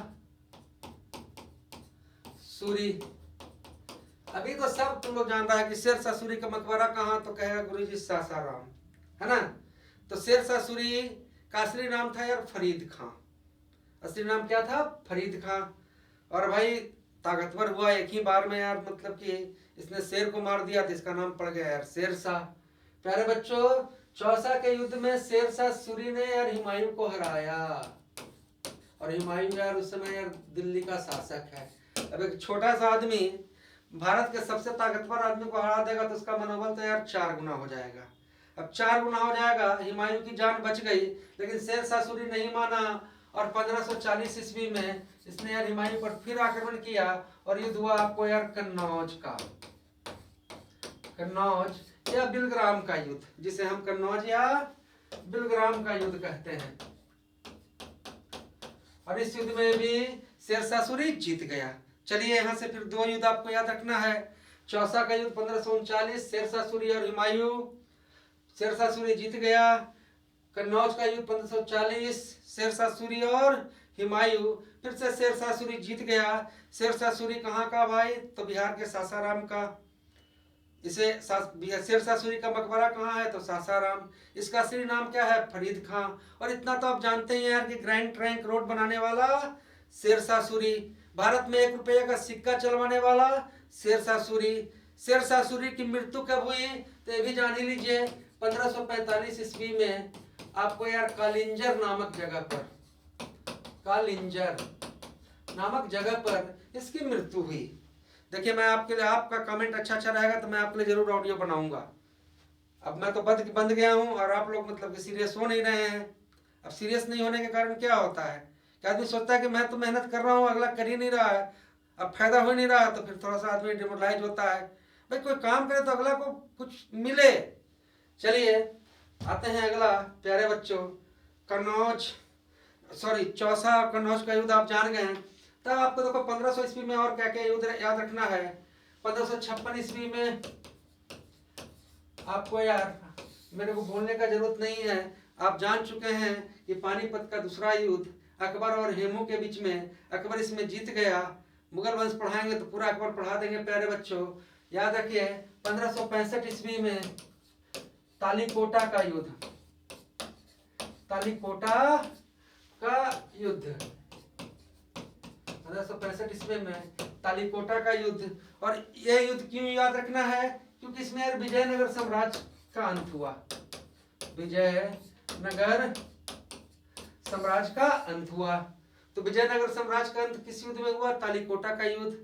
सूरी। अभी तो सब तुम लोग जान रहा है कि शेरशाह सूरी का मकबरा कहाँ? तो कहेगा गुरुजी सासाराम, है ना। तो शेरशाह सूरी का असली नाम था यार फरीद खां। असली नाम क्या था? फरीद खां। और भाई ताकतवर हुआ एक ही बार में यार, मतलब कि इसने शेर को मार दिया तो इसका नाम पड़ गया यार शेरशाह। प्यारे बच्चों चौसा के युद्ध में शेरशाह सूरी ने यार हुमायूं को हराया। और हुमायूं यार उस समय यार दिल्ली का शासक है। अब एक छोटा सा आदमी भारत के सबसे ताकतवर आदमी को हरा देगा तो उसका मनोबल तो यार 4 गुना हो जाएगा। अब 4 गुना हो जाएगा, हुमायूं की जान बच गई, लेकिन शेरशाह सूरी नहीं माना और 1540 ईस्वी में इसने यार हुमायूं पर फिर आक्रमण किया और युद्ध हुआ आपको यार कन्नौज का। कन्नौज या बिलग्राम का युद्ध, जिसे हम कन्नौज या बिलग्राम का युद्ध कहते हैं। और इस युद्ध में भी शेरशाह सूरी जीत गया। चलिए यहाँ से फिर 2 युद्ध आपको याद रखना है। चौसा का युद्ध 1539 शेरशाह सूरी और हुमायूं। शेरशाह सूरी जीत गया। कन्नौज का युद्ध 1540 शेरशाह सूरी और हुमायूं। फिर से शेरशाह सूरी जीत गया। शेरशाह सूरी कहाँ का भाई? तो बिहार के सासाराम का। इसे शेरशाह सूरी का मकबरा कहाँ है? तो सासाराम। इसका असली नाम क्या है? फरीद खां। और इतना तो आप जानते ही हैं यार कि ग्रैंड ट्रंक रोड बनाने वाला शेरशाह सूरी। भारत में 1 रुपये का सिक्का चलवाने वाला शेरशाह सूरी। शेरशाह सूरी की मृत्यु कब हुई? तो ये भी जान ही लीजिए 1545 ईस्वी में आपको यार कालिंजर नामक जगह पर, कालिंजर नामक जगह पर इसकी मृत्यु हुई। देखिए मैं आपके लिए, आपका कमेंट अच्छा रहेगा तो मैं आपके लिए जरूर ऑडियो बनाऊंगा। अब मैं तो बंद गया हूं और आप लोग मतलब कि सीरियस हो नहीं रहे हैं। अब सीरियस नहीं होने के कारण क्या होता है कि आदमी सोचता है कि मैं तो मेहनत कर रहा हूँ, अगला कर ही नहीं रहा है, अब फायदा हो नहीं रहा, तो फिर थोड़ा सा आदमी डिमोरलाइज होता है। भाई कोई काम करे तो अगला को कुछ मिले। चलिए आते हैं अगला प्यारे बच्चों चौसा और कन्नौज का युद्ध आप जान गए हैं। तब आपको देखो 1500 ईस्वी में और क्या क्या युद्ध याद रखना है। 1556 ईस्वी में आपको यार मेरे को बोलने का जरूरत नहीं है, आप जान चुके हैं कि पानीपत का दूसरा युद्ध अकबर और हेमू के बीच में, अकबर इसमें जीत गया। मुगल वंश पढ़ाएंगे तो पूरा अकबर पढ़ा देंगे प्यारे बच्चों। याद रखिए 1565 ईस्वी में तालीकोटा का युद्ध, तालीकोटा का युद्ध 1565 ईस्वी में तालीकोटा का युद्ध। और यह युद्ध क्यों याद रखना है? क्योंकि इसमें यार विजयनगर साम्राज्य का अंत हुआ। विजयनगर साम्राज्य का अंत हुआ। तो विजयनगर साम्राज्य का अंत किस युद्ध में हुआ? तालीकोटा का युद्ध।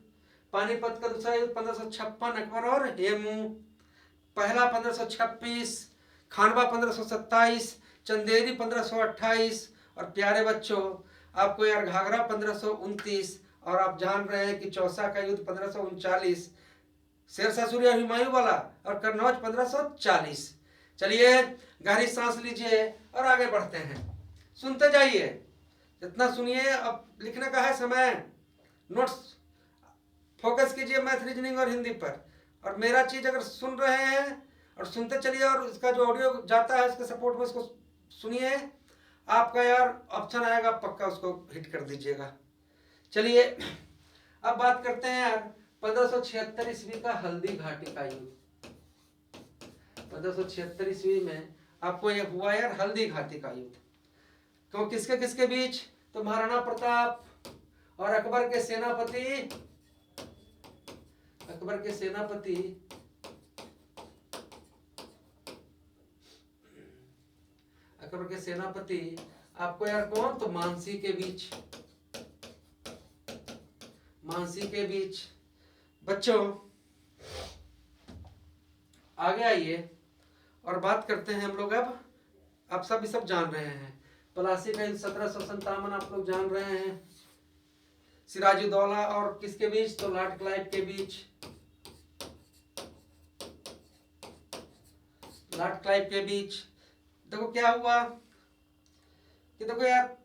पानीपत का दूसरा युद्ध 1556 अकबर और हेमू। पहला 1526, खानवा 1527, चंदेरी 1528 और प्यारे बच्चों आपको यार घाघरा 1529। और आप जान रहे हैं कि चौसा का युद्ध 1539 शेरशाह सूरी और हुमायूं वाला, और कन्नौज 1540। चलिए गहरी सांस लीजिए और आगे बढ़ते हैं, सुनते जाइए, जितना सुनिए। अब लिखने का है समय, नोट्स फोकस कीजिए मैथ रीजनिंग और हिंदी पर। और मेरा चीज अगर सुन रहे हैं और सुनते चलिए, और इसका जो ऑडियो जाता है उसके सपोर्ट में इसको सुनिए। आपका यार ऑप्शन आएगा, पक्का उसको हिट कर दीजिएगा। चलिए अब बात करते हैं यार 1576 ईस्वी का हल्दी घाटी का युद्ध। 1576 ईस्वी में आपको यह हुआ यार हल्दी घाटी का युद्ध। तो किसके किसके बीच? तो महाराणा प्रताप और अकबर के सेनापति, अकबर के सेनापति अकबर के सेनापति आपको यार कौन? तो मानसी के बीच, मानसी के बीच। बच्चों आगे आइए और बात करते हैं हम लोग अब, आप सब जान रहे हैं प्लासी का युद्ध 1757 आप लोग जान रहे हैं, सिराजुद्दौला और किसके बीच, तो लॉर्ड क्लाइव के बीच, लॉर्ड क्लाइव के बीच। देखो क्या हुआ कि देखो यार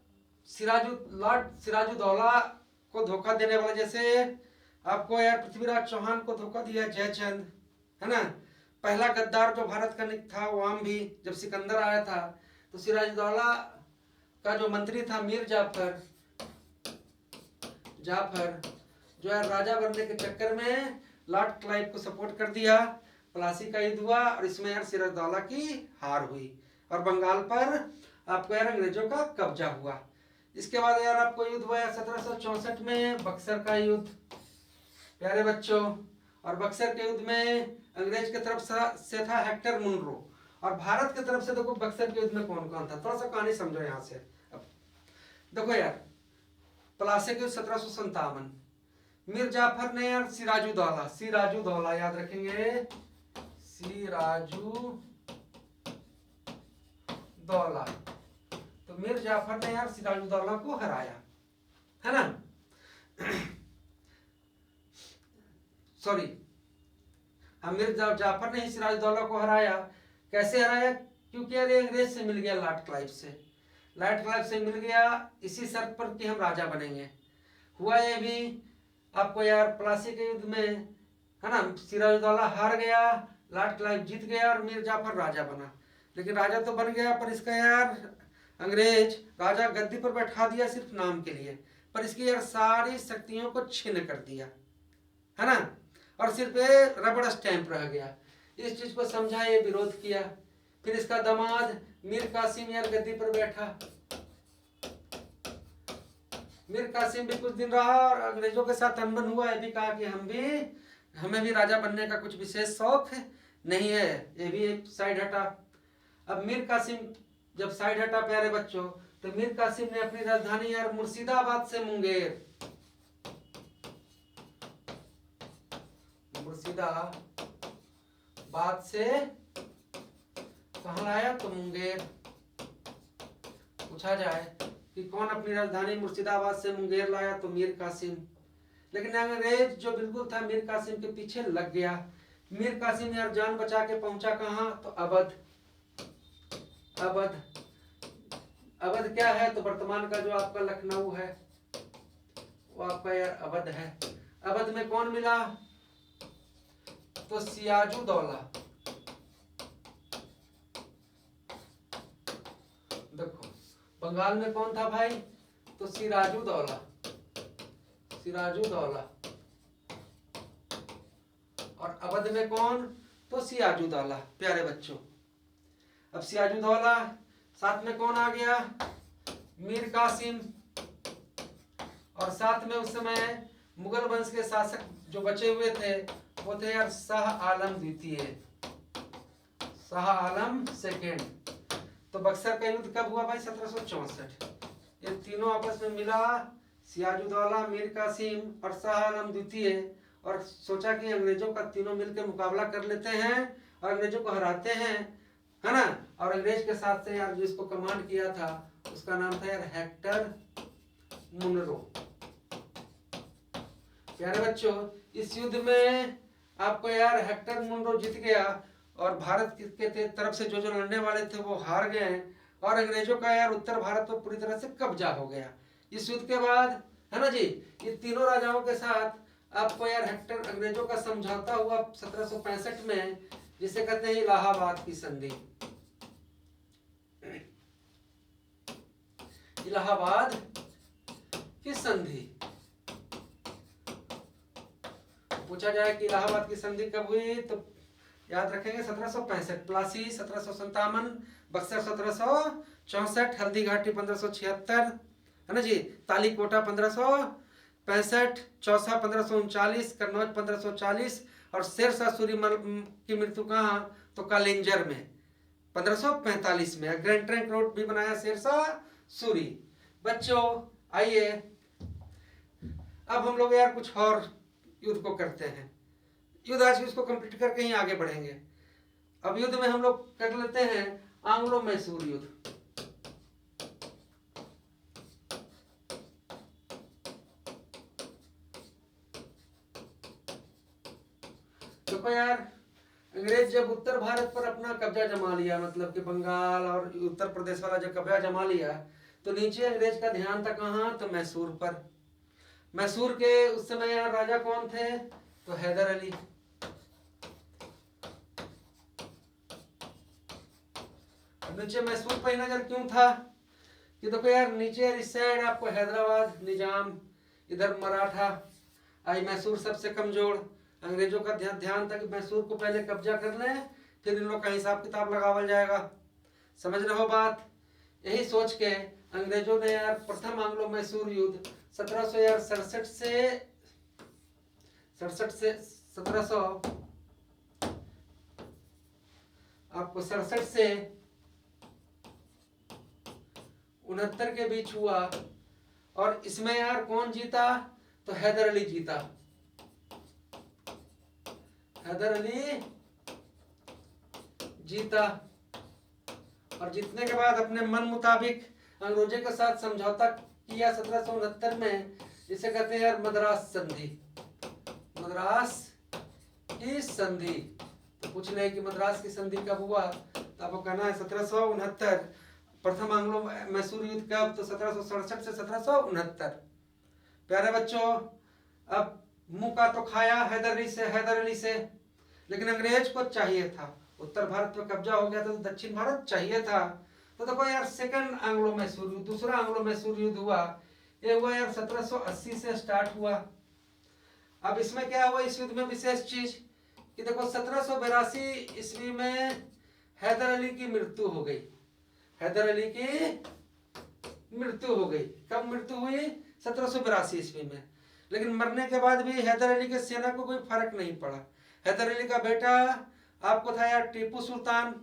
लॉर्ड सिराजुद्दौला को धोखा देने वाला, जैसे आपको यार पृथ्वीराज चौहान को धोखा दिया जयचंद, है ना, पहला गद्दार जो भारत का था वहां भी जब सिकंदर आया था, तो सिराजुद्दौला का जो मंत्री था मीर जाफर जो है राजा बनने के चक्कर में लॉर्ड क्लाइव को सपोर्ट कर दिया, प्लासी का युद्ध हुआ और इसमें यार सिराजुद्दौला की हार हुई और बंगाल पर आपको यार अंग्रेजों का कब्जा हुआ। इसके बाद यार आपको युद्ध हुआ 1764 में बक्सर का युद्ध प्यारे बच्चों, और बक्सर के युद्ध में अंग्रेज की तरफ से था हेक्टर मुनरो, और भारत की तरफ से देखो बक्सर के युद्ध में कौन कौन था, थोड़ा सा कहानी समझो यहाँ से। अब देखो यार प्लासी के 1757, मीर जाफर ने यार सिराजुद्दौला याद रखेंगे, सिराजुद्दौला, तो मीर जाफर ने यार सिराजुद्दौला को हराया, है ना सॉरी मीर जाफर ने ही सिराजुद्दौला को हराया। कैसे हराया, क्योंकि यार अंग्रेज से मिल गया, लॉर्ड क्लाइव से मिल गया इसी शर्त पर कि हम राजा बनेंगे। हुआ ये भी आपको यार प्लासी के युद्ध में, है ना, सिराजुद्दौला हार गया, लॉर्ड क्लाइव जीत गया और मीर जाफर राजा बना। लेकिन राजा तो बन गया पर इसका यार अंग्रेज राजा गद्दी पर बैठा दिया सिर्फ नाम के लिए, पर इसकी यार सारी शक्तियों को छीन कर दिया, है ना, और सिर्फ रबड़ स्टैंप रह गया। इस चीज को समझा, ये विरोध किया। फिर इसका दामाद मीर कासिम यार गद्दी पर बैठा। मीर कासिम भी कुछ दिन रहा और अंग्रेजों के साथ अनबन हुआ, ये भी कहा कि हमें भी राजा बनने का कुछ विशेष शौक नहीं है, ये भी एक साइड हटा। अब मीर कासिम जब साइड हटा प्यारे बच्चों, तो मीर कासिम ने अपनी राजधानी यार मुर्शिदाबाद से कहाँ लाया, तो मुंगेर। पूछा जाए कि कौन अपनी राजधानी मुर्शिदाबाद से मुंगेर लाया, तो मीर कासिम। लेकिन अंग्रेज जो बिल्कुल था मीर कासिम के पीछे लग गया। मीर कासिम यार जान बचा के पहुंचा कहाँ, तो अवध क्या है, तो वर्तमान का जो आपका लखनऊ है वो आपका यार अवध है। अवध में कौन मिला, तो सिराजुद्दौला। देखो बंगाल में कौन था भाई, तो सिराजुद्दौला। और अवध में कौन, तो सिराजुद्दौला प्यारे बच्चों। अब सिराजुद्दौला साथ में कौन आ गया, मीर कासिम, और साथ में उस समय मुगल वंश के शासक जो बचे हुए थे वो थे यार शाह आलम सेकेंड। तो बक्सर का युद्ध कब हुआ भाई, 1764। ये तीनों आपस में मिला, सिराजुद्दौला, मीर कासिम और शाह आलम द्वितीय, और सोचा कि अंग्रेजों का तीनों मिलकर मुकाबला कर लेते हैं और अंग्रेजों को हराते हैं, है ना। और अंग्रेज के साथ से यार जिसको कमांड किया था उसका नाम था यार हेक्टर मुनरो। प्यारे बच्चों इस युद्ध में आपको यार हेक्टर मुनरो जीत गया और भारत के तरफ से जो लड़ने वाले थे वो हार गए और अंग्रेजों का यार उत्तर भारत पर पूरी तरह से कब्जा हो गया। इस युद्ध के बाद, है ना जी, ये तीनों राजाओं के साथ आपको यार हेक्टर अंग्रेजों का समझौता हुआ 1765 में, जिसे कहते हैं इलाहाबाद की संधि। इलाहाबाद की संधि। पूछा जाए कि इलाहाबाद की संधि कब हुई, तो याद रखेंगे 1765, प्लासी 1757, बक्सर 1764, हल्दी घाटी 1576, है ना जी, तालीकोटा 1565, चौसा 1539, कन्नौज 1540 और शेरशाह सूरी की मृत्यु कहाँ, तो कालिंजर में 1545 में। ग्रैंड ट्रंक रोड भी बनाया शेरशाह सूरी। बच्चों आइए अब हम लोग यार कुछ और युद्ध को करते हैं। युद्ध आज इसको कंप्लीट करके ही आगे बढ़ेंगे। अब युद्ध में हम लोग कर लेते हैं आंग्लो मैसूर युद्ध। देखो यार, अंग्रेज जब उत्तर भारत पर अपना कब्जा जमा लिया, मतलब कि बंगाल और उत्तर प्रदेश वाला जब कब्जा जमा लिया, तो नीचे अंग्रेज का ध्यान था कहाँ, तो मैसूर पर। मैसूर के उस समय यार राजा कौन थे, तो हैदर अली। नीचे मैसूर पर नजर क्यों था, कि देखो यार नीचे इस साइड आपको हैदराबाद, निजाम, इधर मराठा, आई मैसूर सबसे कमजोर। अंग्रेजों का ध्यान था कि मैसूर को पहले कब्जा कर लें, फिर इन लोग का हिसाब किताब लगावल जाएगा। समझ रहे हो बात। यही सोच के अंग्रेजों ने यार प्रथम आंग्लो मैसूर युद्ध 1767 से 1767 से 69 के बीच हुआ। और इसमें यार कौन जीता, तो हैदर अली जीता। हैदर अली जीता और जीतने के बाद अपने मन मुताबिक अंग्रेजों के साथ समझौता किया 1769 में, जिसे कहते हैं यार मद्रास संधि। मद्रास की संधि। तो पूछ रहे कि मद्रास की संधि कब हुआ, तो आपको कहना है 1769। प्रथम आंग्लो मैसूर युद्ध कब, तो 1767 से 1769। प्यारे बच्चों, अब मुंह का तो खाया हैदर अली से, लेकिन अंग्रेज को चाहिए था, उत्तर भारत पर कब्जा हो गया तो दक्षिण भारत चाहिए था। तो देखो यार सेकंड आंग्लो मैसूर युद्ध, दूसरा आंग्लो मैसूर युद्ध हुआ, ये हुआ यार 1780 से स्टार्ट हुआ। अब इसमें क्या हुआ इस युद्ध में विशेष चीज, कि देखो 1782 ईस्वी में हैदर अली की मृत्यु हो गई। हैदर अली की मृत्यु हो गई। कब मृत्यु हुई, 1782 ईस्वी में। लेकिन मरने के बाद भी हैदर अली के सेना को कोई फर्क नहीं पड़ा। हैदर अली का बेटा आपको था यार टीपू सुल्तान।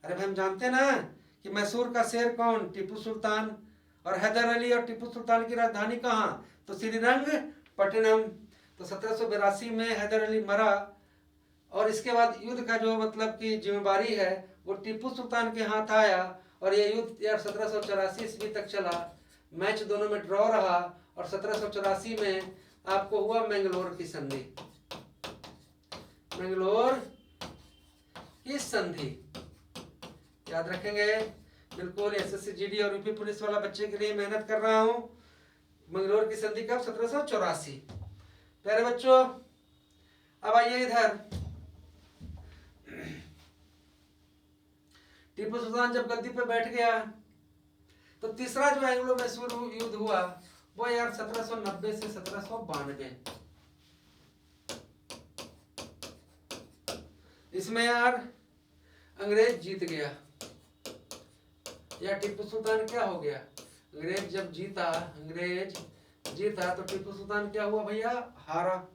अरे भाई हम जानते ना कि मैसूर का शेर कौन, टीपू सुल्तान। और हैदर अली और टीपू सुल्तान की राजधानी कहाँ, तो श्रीरंगपट्टनम। तो 1782 में हैदर अली मरा और इसके बाद युद्ध का जो मतलब की जिम्मेदारी है वो टीपू सुल्तान के हाथ आया। और ये युद्ध यार 1784 ईस्वी तक चला। मैच दोनों में ड्रॉ रहा और 1784 में आपको हुआ मैंगलोर की संधि। मैंगलोर की संधि याद रखेंगे बिल्कुल। एसएससी जीडी और यूपी पुलिस वाला बच्चे के लिए मेहनत कर रहा हूं। मैंगलोर की संधि कब, 1784। प्यारे बच्चों अब आइए इधर। टीपू सुल्तान जब गद्दी पे बैठ गया तो तीसरा जो एंग्लो मैसूर युद्ध हुआ वो यार 1790 से 1792। इसमें यार अंग्रेज जीत गया या टीपू सुल्तान क्या हो गया, अंग्रेज जब जीता तो टीपू सुल्तान क्या हुआ भैया, हारा,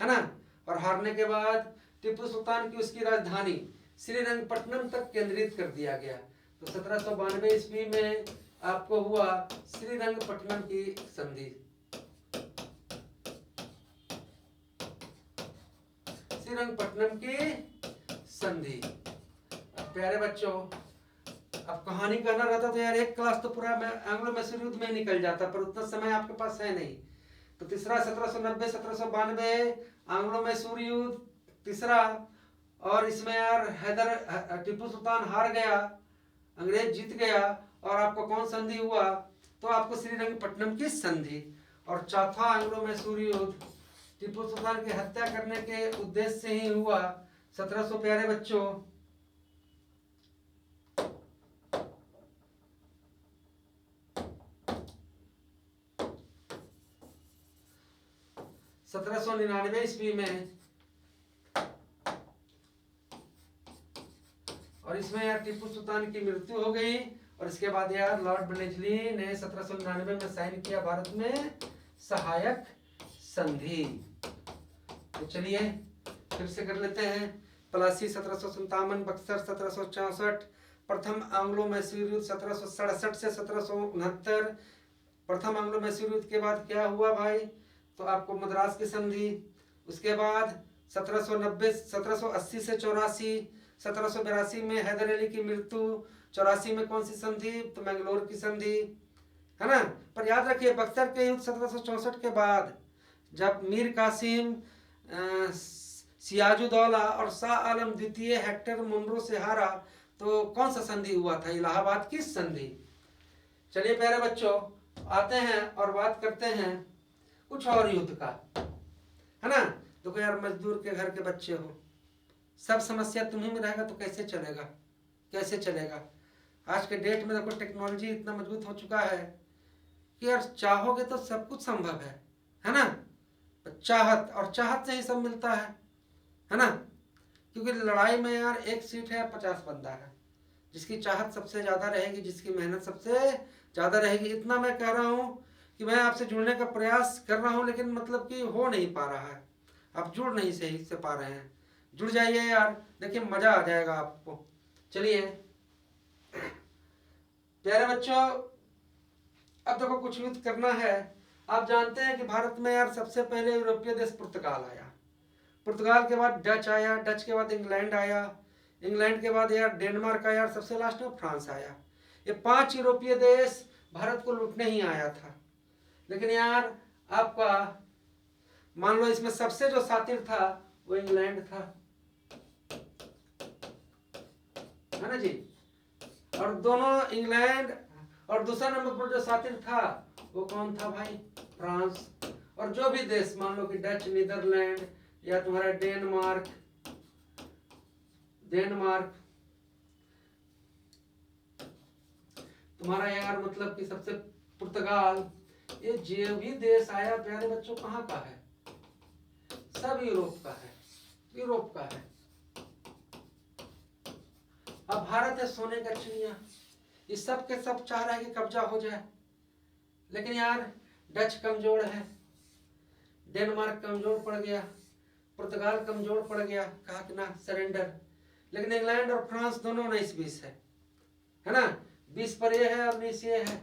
है ना। और हारने के बाद टीपू सुल्तान की उसकी राजधानी श्रीरंगपट्टनम तक केंद्रित कर दिया गया। तो 1792 ईस्वी में आपको हुआ श्रीरंगपट्टनम की संधि। श्रीरंगपट्टनम की संधि। प्यारे बच्चों अब कहानी कहना रहता तो यार एक क्लास तो पूरा एंग्लो मैसूर युद्ध में निकल जाता, पर उतना समय आपके पास है नहीं। तो तीसरा 1790 1792 आंग्लो मैसूर युद्ध तीसरा। और इसमें यार टीपू सुल्तान हार गया, अंग्रेज जीत गया। और आपको कौन संधि हुआ, तो आपको श्रीरंगपट्टनम की संधि। और चौथा एंग्लो मैसूर युद्ध टीपू सुल्तान की हत्या करने के उद्देश्य से ही हुआ 1700। प्यारे बच्चों 1799 ईस्वी में। और इसमें यार टीपू सुल्तान की मृत्यु हो गई। और इसके बाद यार लॉर्ड बेलेस्ली ने 1799 में साइन किया भारत में सहायक संधि। तो चलिए फिर से कर लेते हैं। प्लासी 1757, बक्सर 1764, प्रथम आंग्लो मैसूर युद्ध 1767 से 1769। प्रथम आंग्लो मैसूर युद्ध के बाद क्या हुआ भाई, तो आपको मद्रास की संधि। उसके बाद 1780 से 84, 1782 में हैदर अली की मृत्यु, 84 में कौन सी संधि, तो मैंगलोर की संधि, है ना। पर याद रखिए बक्सर के युद्ध 1764 के बाद जब मीर कासिम, सियाजुद्दौला और शाह आलम द्वितीय हेक्टर मुनरो से हारा, तो कौन सा संधि हुआ था, इलाहाबाद की संधि। चलिए प्यारे बच्चों आते हैं और बात करते हैं कुछ और युद्ध का, है ना। देखो यार मजदूर के घर के बच्चे हो, सब समस्या तुम्ही में रहेगा तो कैसे चलेगा, कैसे चलेगा। आज के डेट में देखो टेक्नोलॉजी इतना मजबूत हो चुका है कि यार चाहोगे तो सब कुछ संभव है ना। चाहत, और चाहत से ही सब मिलता है ना। क्योंकि लड़ाई में यार एक सीट है 50 बंदा है, जिसकी चाहत सबसे ज़्यादा रहेगी, जिसकी मेहनत सबसे ज़्यादा रहेगी। इतना मैं कह रहा हूँ कि मैं आपसे जुड़ने का प्रयास कर रहा हूँ, लेकिन मतलब कि हो नहीं पा रहा है, आप जुड़ नहीं सही से पा रहे हैं। जुड़ जाइए यार, देखिए मज़ा आ जाएगा आपको। चलिए प्यारे बच्चों अब देखो कुछ युद्ध करना है। आप जानते हैं कि भारत में यार सबसे पहले यूरोपीय देश पुर्तगाल आया, पुर्तगाल के बाद डच आया, डच के बाद इंग्लैंड आया, इंग्लैंड के बाद यार डेनमार्क आया और सबसे लास्ट में फ्रांस आया। ये 5 यूरोपीय देश भारत को लूटने ही आया था। लेकिन यार आपका मान लो इसमें सबसे जो शातिर था वो इंग्लैंड था, है ना जी। और दोनों इंग्लैंड, और दूसरा नंबर पर जो शातिर था वो कौन था भाई, फ्रांस। और जो भी देश मान लो कि डच, नीदरलैंड या तुम्हारा डेनमार्क, तुम्हारा यार मतलब कि सबसे पुर्तगाल, ये जो भी देश आया प्यारे बच्चों कहाँ का है, सब यूरोप का है, यूरोप का है। अब भारत है सोने का चिड़िया, ये सब के सब चाह रहा है कि कब्जा हो जाए। लेकिन यार डच कमजोर है, डेनमार्क कमजोर पड़ गया, पुर्तगाल कमजोर पड़ गया, कहा कि ना सरेंडर। लेकिन इंग्लैंड और फ्रांस दोनों 19-20 है ना, 20 पर ये है और 19 ये है।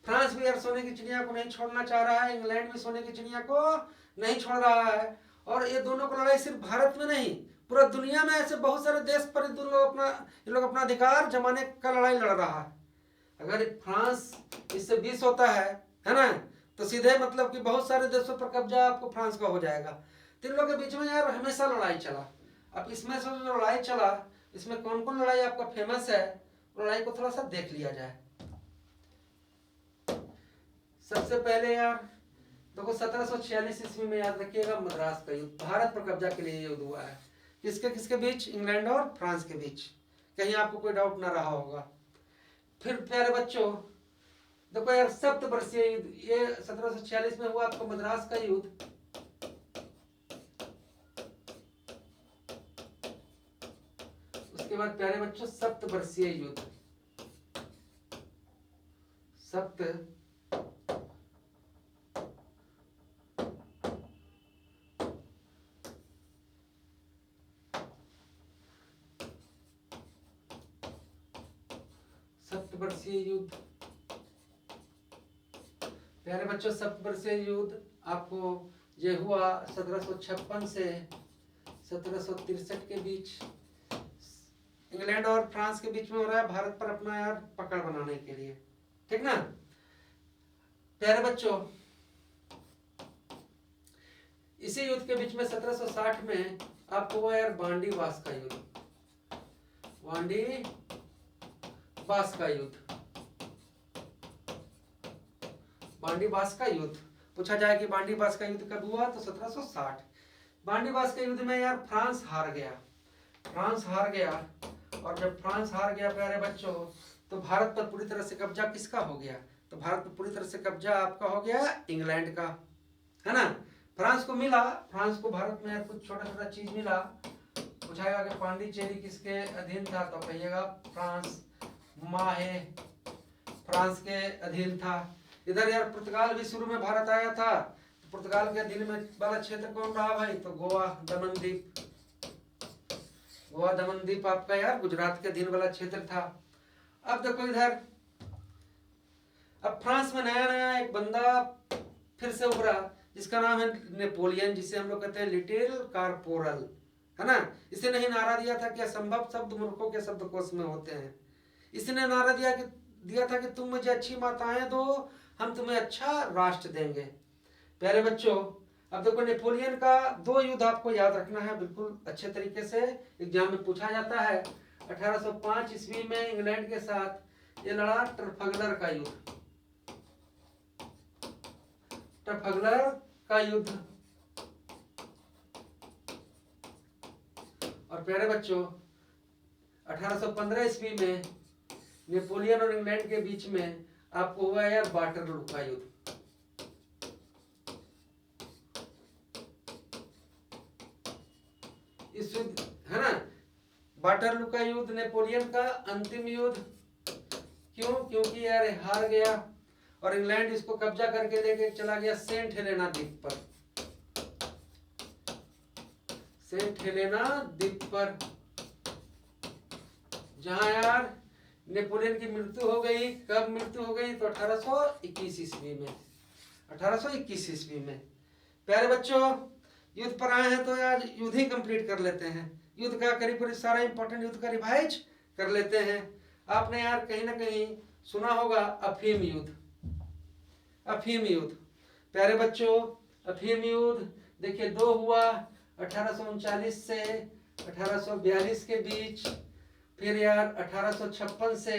फ्रांस भी यार सोने की चिड़िया को नहीं छोड़ना चाह रहा है, इंग्लैंड भी सोने की चिड़िया को नहीं छोड़ रहा है। और ये दोनों को लड़ाई सिर्फ भारत में नहीं, पूरा दुनिया में ऐसे बहुत सारे देश पर ये लोग अपना अधिकार जमाने का लड़ाई लड़ रहा है। अगर फ्रांस इससे 20 होता है ना, तो सीधे मतलब कि बहुत सारे देशों पर कब्जा आपको फ्रांस का हो जाएगा। तो इन लोगों के बीच में यार हमेशा लड़ाई चला। अब इसमें से जो लड़ाई चला, इसमें कौन कौन लड़ाई आपका फेमस है, लड़ाई को थोड़ा सा देख लिया जाए। सबसे पहले यार देखो 1746 ईस्वी में, याद रखिएगा, मद्रास का युद्ध, भारत पर कब्जा के लिए युद्ध हुआ है। किसके किसके बीच, इंग्लैंड और फ्रांस के बीच, कहीं आपको कोई डाउट ना रहा होगा। फिर प्यारे बच्चों देखो यार सप्तवर्षीय युद्ध, ये 1746 में हुआ आपको मद्रास का युद्ध। उसके बाद प्यारे बच्चों सप्तवर्षीय युद्ध, सप्तवर्षीय युद्ध। प्यारे बच्चों सप्तवर्षीय युद्ध आपको ये हुआ 1756 से 1763 के बीच, इंग्लैंड और फ्रांस के बीच में हो रहा है, भारत पर अपना यार पकड़ बनाने के लिए, ठीक ना। प्यारे बच्चों इसी युद्ध के बीच में 1760 में आपको हुआ यार बांडीवास का युद्ध, बांडीवास का युद्ध, बांडीवास का युद्ध। पूछा जाए कि बांडीवास का युद्ध कब हुआ, तो 1760। बांडीवास के युद्ध में यार फ्रांस हार गया, फ्रांस हार गया। और जब फ्रांस हार गया प्यारे बच्चों, तो भारत पर पूरी तरह से कब्जा किसका हो गया, तो भारत पर पूरी तरह से कब्जा आपका हो गया इंग्लैंड का, है ना। फ्रांस को मिला, फ्रांस को भारत में यार कुछ छोटा छोटा चीज मिला। पूछाएगा कि पांडिचेरी किसके अधीन था, तो कहिएगा फ्रांस, माहे फ्रांस के अधीन था। इधर यार पुर्तगाल भी शुरू में भारत आया था, तो पुर्तगाल के अधीन में वाला क्षेत्र कौन रहा भाई, तो गोवा दमन द्वीप, गोवा दमन द्वीप आपका यार गुजरात के अधीन वाला क्षेत्र था। अब देखो इधर, अब फ्रांस में नया नया एक बंदा फिर से उभरा जिसका नाम है नेपोलियन, जिसे हम लोग कहते हैं लिटिल कारपोरल, है ना। इसने नहीं नारा दिया था कि असंभव शब्द मूर्खों के शब्दकोश में होते हैं। इसने नारा दिया था कि तुम मुझे अच्छी माताएं दो, हम तुम्हें अच्छा राष्ट्र देंगे। प्यारे बच्चों, अब देखो नेपोलियन का 2 युद्ध आपको याद रखना है बिल्कुल अच्छे तरीके से, एग्जाम में पूछा जाता है। 1805 ईस्वी में इंग्लैंड के साथ ये लड़ा ट्रफलगर का युद्ध, ट्रफलगर का युद्ध। और प्यारे बच्चों 1815 ईस्वी में नेपोलियन और इंग्लैंड के बीच में आपको हुआ यार वाटरलू का युद्ध। इस युद्ध है ना, वाटरलू का युद्ध नेपोलियन का अंतिम युद्ध। क्यों? क्योंकि यार हार गया और इंग्लैंड इसको कब्जा करके लेके चला गया सेंट हेलेना द्वीप पर। सेंट हेलेना द्वीप पर जहां यार नेपोलियन की मृत्यु हो गई। कब मृत्यु हो गई? तो 1821 ईस्वी में। 1821 ईस्वी में। प्यारे बच्चों, युद्ध पर आए हैं तो आज युद्ध ही कंप्लीट कर लेते हैं। युद्ध का करीब सारा इंपॉर्टेंट युद्ध का रिवाइज कर लेते हैं। आपने यार कहीं ना कहीं सुना होगा अफीम युद्ध। अफीम युद्ध प्यारे बच्चों, अफीम युद्ध देखिए 2 हुआ 1839 से 1842 के बीच। फिर यार 1856 से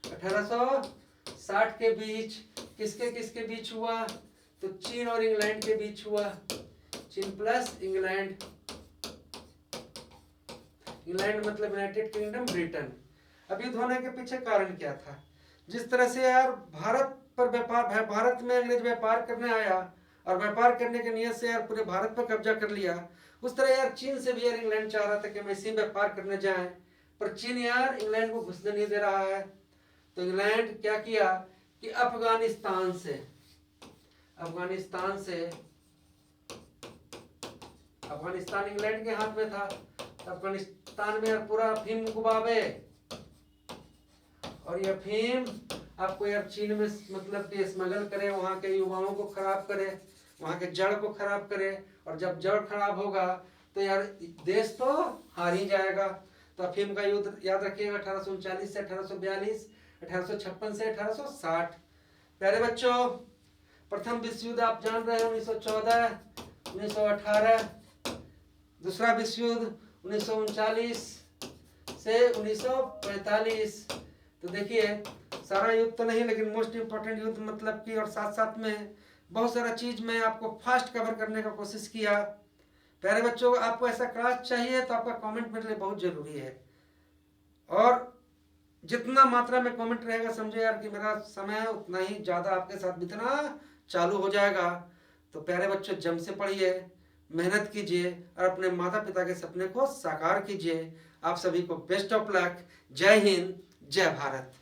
1860 के बीच किसके बीच हुआ? तो चीन और इंग्लैंड के बीच हुआ। चीन प्लस इंग्लैंड, इंग्लैंड मतलब यूनाइटेड किंगडम ब्रिटेन। अब युद्ध होने के पीछे कारण क्या था? जिस तरह से यार भारत पर व्यापार, भारत में अंग्रेज व्यापार करने आया और व्यापार करने के नियत से यार पूरे भारत पर कब्जा कर लिया, उस तरह यार चीन से भी यार इंग्लैंड चाह रहा था कि हम इसी व्यापार करने जाएं, पर चीन यार इंग्लैंड को घुसने नहीं दे रहा है। तो इंग्लैंड क्या किया कि अफगानिस्तान इंग्लैंड के हाथ में था। अफगानिस्तान में यार पूरा अफीम गुबावे, और ये अफीम आपको यार चीन में मतलब कि स्मगल करे, वहाँ के युवाओं को खराब करे, वहाँ के जड़ को खराब करे। और जब जड़ खराब होगा तो यार देश तो हार ही जाएगा। तो अफीम का युद्ध याद रखिएगा 1839 से 1842, 1856 से 1860। प्यारे बच्चों, प्रथम विश्व युद्ध आप जान रहे हैं 1914, 1918। दूसरा विश्व युद्ध 1939 से 1945। तो देखिए सारा युद्ध तो नहीं, लेकिन मोस्ट इंपॉर्टेंट युद्ध मतलब कि, और साथ साथ में बहुत सारा चीज मैं आपको फास्ट कवर करने का कोशिश किया। प्यारे बच्चों, आपको ऐसा क्लास चाहिए तो आपका कमेंट मेरे लिए बहुत जरूरी है, और जितना मात्रा में कमेंट रहेगा समझो यार कि मेरा समय उतना ही ज़्यादा आपके साथ बितना चालू हो जाएगा। तो प्यारे बच्चों, जम से पढ़िए, मेहनत कीजिए और अपने माता पिता के सपने को साकार कीजिए। आप सभी को बेस्ट ऑफ लक। जय हिंद, जय भारत।